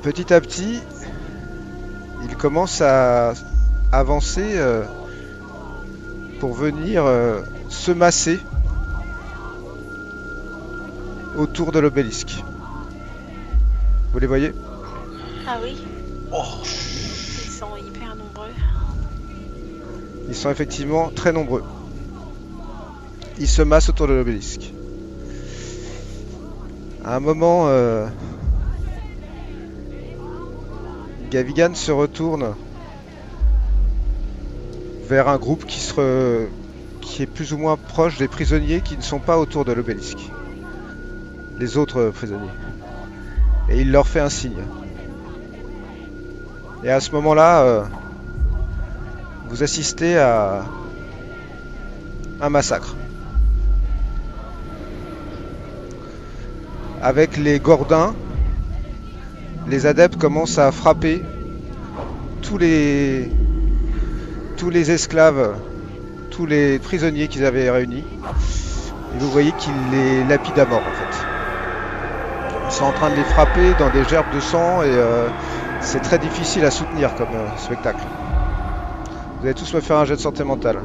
Petit à petit, il commence à avancer pour venir se masser autour de l'obélisque. Vous les voyez? Ah oui, Oh, ils sont hyper nombreux. Ils sont effectivement très nombreux. Ils se massent autour de l'obélisque. À un moment, Gavigan se retourne vers un groupe qui est plus ou moins proche des prisonniers qui ne sont pas autour de l'obélisque. Les autres prisonniers. Et il leur fait un signe. Et à ce moment-là, vous assistez à un massacre. Avec les gordins, les adeptes commencent à frapper tous les esclaves, tous les prisonniers qu'ils avaient réunis. Et vous voyez qu'ils les lapident à mort en fait. Ils sont en train de les frapper dans des gerbes de sang et c'est très difficile à soutenir comme spectacle. Vous allez tous me faire un jet de santé mentale.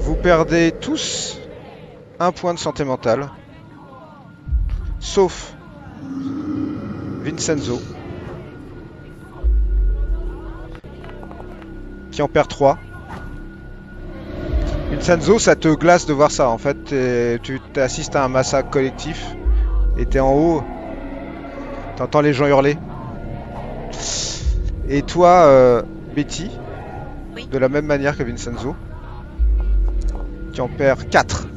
Vous perdez tous un point de santé mentale. Sauf Vincenzo. Qui en perd 3. Vincenzo, ça te glace de voir ça. En fait, tu assistes à un massacre collectif. Et t'es en haut. T'entends les gens hurler. Et toi, Betty, Oui. de la même manière que Vincenzo, qui en perd 4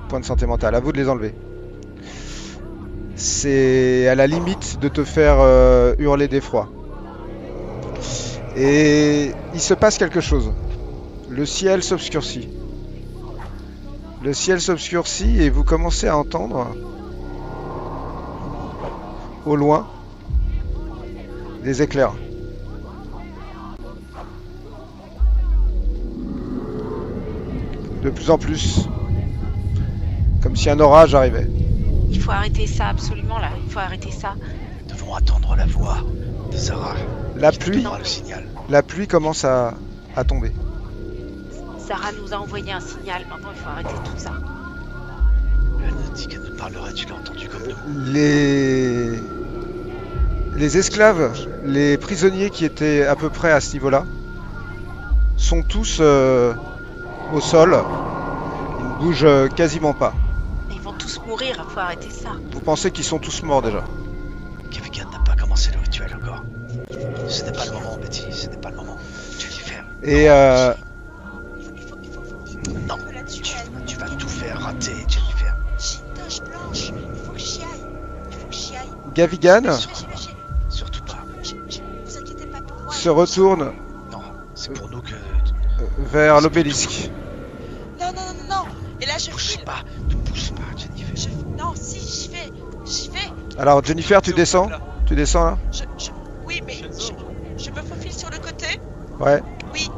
points de santé mentale. À vous de les enlever. C'est à la limite de te faire hurler d'effroi. Et il se passe quelque chose. Le ciel s'obscurcit. Le ciel s'obscurcit et vous commencez à entendre au loin des éclairs. De plus en plus. Comme si un orage arrivait. Il faut arrêter ça absolument là. Il faut arrêter ça. Nous devons attendre la voix de Sarah. La qui nous pluie, donnera le signal. la pluie commence à tomber. Sarah nous a envoyé un signal. Maintenant, il faut arrêter tout ça. Elle nous dit qu'elle nous parlerait, tu l'as entendu comme nous. Les esclaves, les prisonniers qui étaient à peu près à ce niveau-là, sont tous au sol. Ils ne bougent quasiment pas. Ils vont tous mourir. Il faut arrêter ça. Vous pensez qu'ils sont tous morts déjà. Gavigan n'a pas commencé le rituel encore. Ce n'est pas le moment, Betty, ce n'est pas le moment. Jennifer. Et Non, On peut la tuer, elle. tu vas tout faire rater, Jennifer. J'ai une tache blanche. Il faut que j'y aille. Il faut que j'y aille. Gavigan Surtout pas. Vous inquiétez pas pour moi. se retourne Non, c'est pour nous que... vers l'obélisque. Non, non, non, non, non. Et là, je Pousse file. pas, ne pousse pas, Jennifer. Non, si, j'y vais. J'y vais. Alors Jennifer, tu descends? Tu descends là? Oui, mais je me faufile sur le côté. Ouais. Oui.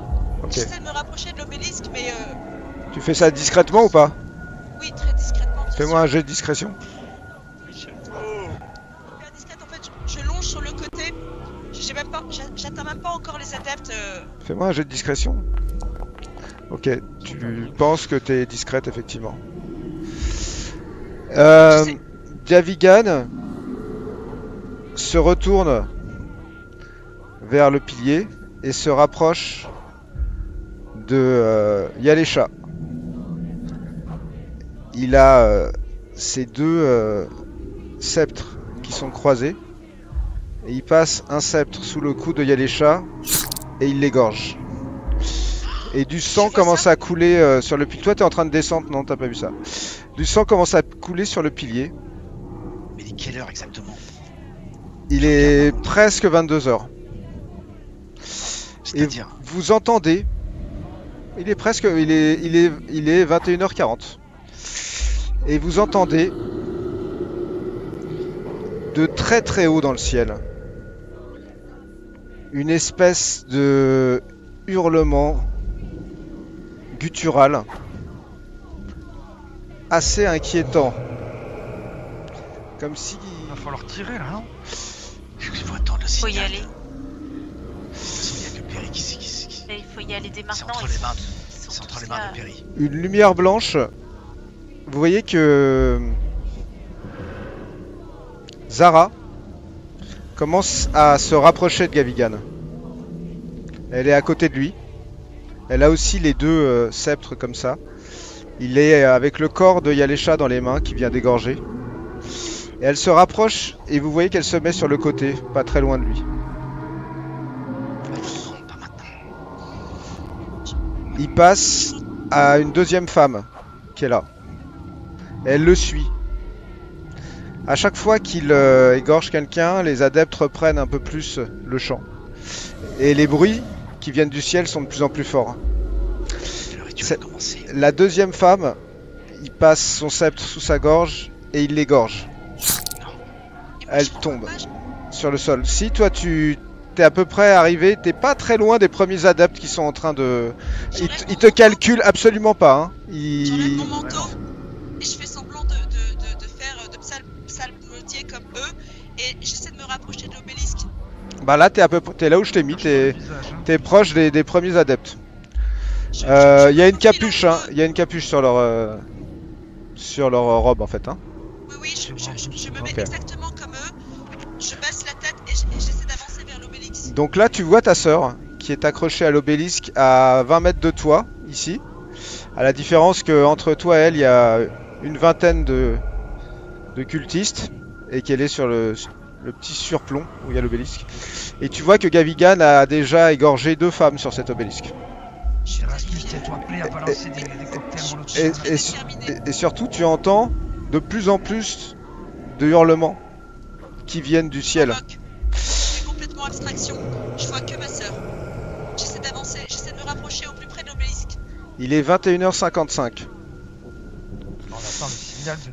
Ok. J'essaie de me rapprocher de l'obélisque, mais Tu fais ça discrètement ou pas? oui, très discrètement. bien Fais-moi un sûr. jet de discrétion. Bien discrète, en fait, je longe sur le côté. J'ai même pas, j'atteins même pas encore les adeptes. Fais-moi un jet de discrétion. Ok, tu penses que t'es discrète effectivement. sais. Gavigan se retourne vers le pilier et se rapproche de Yalesha. Il a ses deux sceptres qui sont croisés et il passe un sceptre sous le cou de Yalesha et il l'égorge. Et du sang commence à couler sur le pilier. Toi t'es en train de descendre, non t'as pas vu ça. Du sang commence à couler sur le pilier. Mais il est quelle heure exactement? Il est presque 22h. Et C'est-à-dire, vous entendez, il est 21h40. Et vous entendez de très très haut dans le ciel une espèce de hurlement guttural assez inquiétant. Comme si... Il va falloir tirer là, non? il faut attendre le Faut signal. y aller. De toute façon, il n'y a que Perry qui... Mais il faut y aller dès C'est maintenant. entre ils les mains, sont c'est entre tous les mains là. de Perry. une lumière blanche. Vous voyez que Zara commence à se rapprocher de Gavigan. Elle est à côté de lui. Elle a aussi les deux sceptres comme ça. Il est avec le corps de Yalesha dans les mains qui vient d'égorger. Et elle se rapproche et vous voyez qu'elle se met sur le côté, pas très loin de lui. Pas maintenant. Il passe à une deuxième femme qui est là. Elle le suit. À chaque fois qu'il égorge quelqu'un, les adeptes reprennent un peu plus le chant. Et les bruits qui viennent du ciel sont de plus en plus forts. Le rituel C'est- a commencé. La deuxième femme, il passe son sceptre sous sa gorge et il l'égorge Et moi, Elle je comprends tombe. pas, sur le sol. Si toi tu t'es à peu près arrivé, t'es pas très loin des premiers adeptes qui sont en train de... Ils te calculent absolument pas. Hein. J'enlève Ils... mon manteau et je fais semblant de faire de psalmodier comme eux et j'essaie de me rapprocher de l'obélisque. Bah là t'es à peu près... T'es là où je t'ai mis, t'es proche des premiers adeptes. Il y a une capuche, hein. Il y a une capuche sur leur robe en fait. Hein. Oui, je me mets Ok. exactement comme eux. Je baisse la tête et j'essaie d'avancer vers l'obélix. Donc là, tu vois ta sœur qui est accrochée à l'obélisque à 20 mètres de toi, ici. À la différence que entre toi et elle, il y a une vingtaine de cultistes et qu'elle est sur le petit surplomb où il y a l'obélisque. Et tu vois que Gavigan a déjà égorgé 2 femmes sur cet obélisque. Erasmus, tiens-toi prêt à balancer des cocktails Molotov. Et surtout, tu entends de plus en plus de hurlements qui viennent du ciel. Je fais complètement abstraction. Je vois que ma sœur. J'essaie d'avancer, j'essaie de me rapprocher au plus près de l'obélisque. Il est 21h55. On attend le signal de...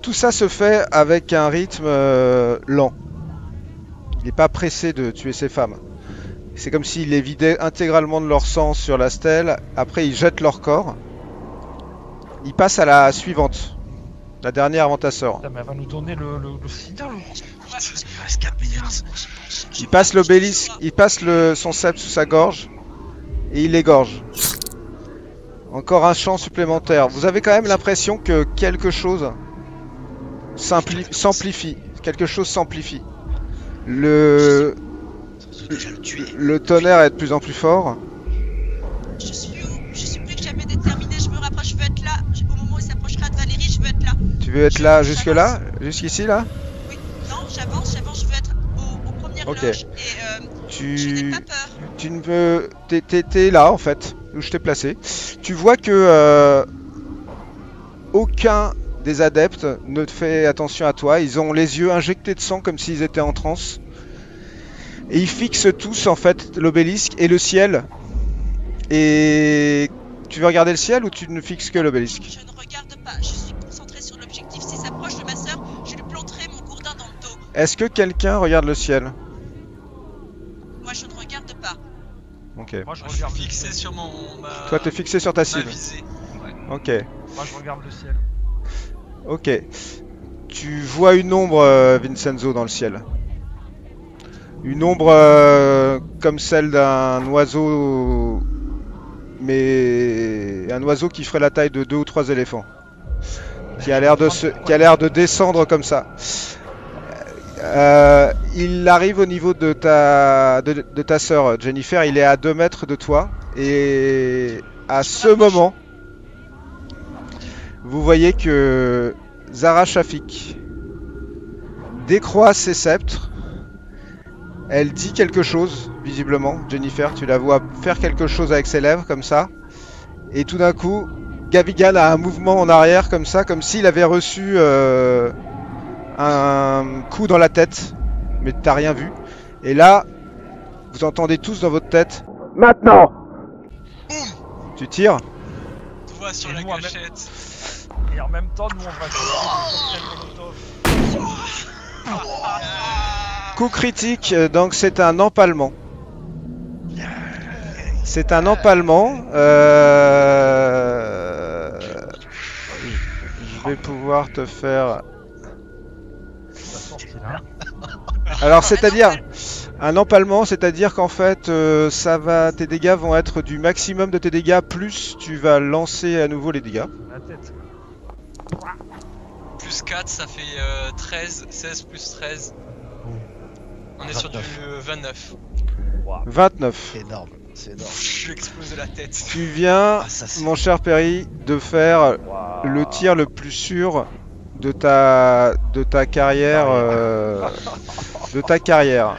Tout ça se fait avec un rythme lent. Il n'est pas pressé de tuer ses femmes. C'est comme s'il les vidait intégralement de leur sang sur la stèle. Après, ils jettent leur corps. Il passe à la suivante. La dernière avant ta sœur. Putain, mais elle va nous donner le signal. Il reste 4 minutes. Il passe l'obélisque, il passe son sceptre sous sa gorge et il l'égorge. Encore un chant supplémentaire. Vous avez quand même l'impression que quelque chose s'amplifie. Quelque chose s'amplifie. Le tonnerre est de plus en plus fort. Je suis où? Je suis plus que jamais déterminée, je me rapproche, je veux être là. Au moment où il s'approchera de Valérie, je veux être là. Tu veux être là jusque là? Jusqu'ici là? Oui, non, j'avance, je veux être au premier Ok. loge. Et je n'ai pas peur. Tu ne peux... T'es là en fait, où je t'ai placé. Tu vois que aucun des adeptes ne fait attention à toi. Ils ont les yeux injectés de sang comme s'ils étaient en transe. Et ils fixent tous en fait l'obélisque et le ciel. Et tu veux regarder le ciel ou tu ne fixes que l'obélisque? Je ne regarde pas, je suis concentrée sur l'objectif. S'il s'approche de ma sœur, je lui planterai mon gourdin dans le dos. Est-ce que quelqu'un regarde le ciel? Moi, je ne regarde pas. Ok. Moi, je Moi, je suis regarde le fixé ciel. sur ma Toi t'es fixé sur ta cible. visée. Ouais. Ok. Moi, je regarde le ciel. Ok. Tu vois une ombre, Vincenzo, dans le ciel. Une ombre comme celle d'un oiseau, mais un oiseau qui ferait la taille de 2 ou 3 éléphants, qui a l'air de descendre comme ça. Il arrive au niveau de ta sœur Jennifer. Il est à 2 mètres de toi et à ce moment, vous voyez que Zara Shafik décroise ses sceptres. Elle dit quelque chose, visiblement. Jennifer, tu la vois faire quelque chose avec ses lèvres, comme ça. Et tout d'un coup, Gavigan a un mouvement en arrière, comme ça, comme s'il avait reçu un coup dans la tête. Mais t'as rien vu. Et là, vous entendez tous dans votre tête. Maintenant! Tu tires? Toi sur Et la nous, en même- gâchette. Et en même temps, nous, on va tirer des cocktails Molotov. Coup critique, donc c'est un empalement. C'est un empalement. Je vais pouvoir te faire... Ça sortit là. Alors c'est-à-dire... Un empalement, c'est-à-dire qu'en fait, tes dégâts vont être du maximum de tes dégâts, plus tu vas lancer à nouveau les dégâts. La tête. Plus 4, ça fait 13. 16 plus 13. On est sur du 29. 29. C'est énorme, c'est énorme. Je lui explose la tête. Tu viens, Ah, ça, c'est- mon cher Perry, de faire le tir le plus sûr de ta carrière. De ta carrière.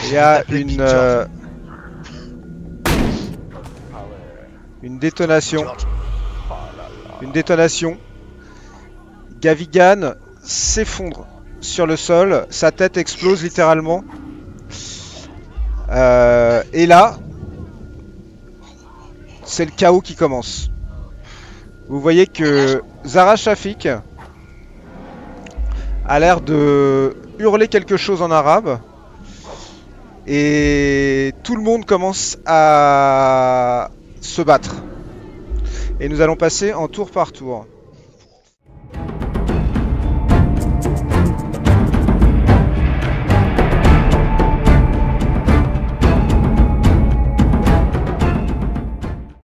Il y a une détonation. George. Une détonation. Gavigan s'effondre sur le sol. Sa tête explose littéralement. Et là, c'est le chaos qui commence. Vous voyez que Zara Shafik a l'air de hurler quelque chose en arabe. Et tout le monde commence à se battre. Et nous allons passer en tour par tour.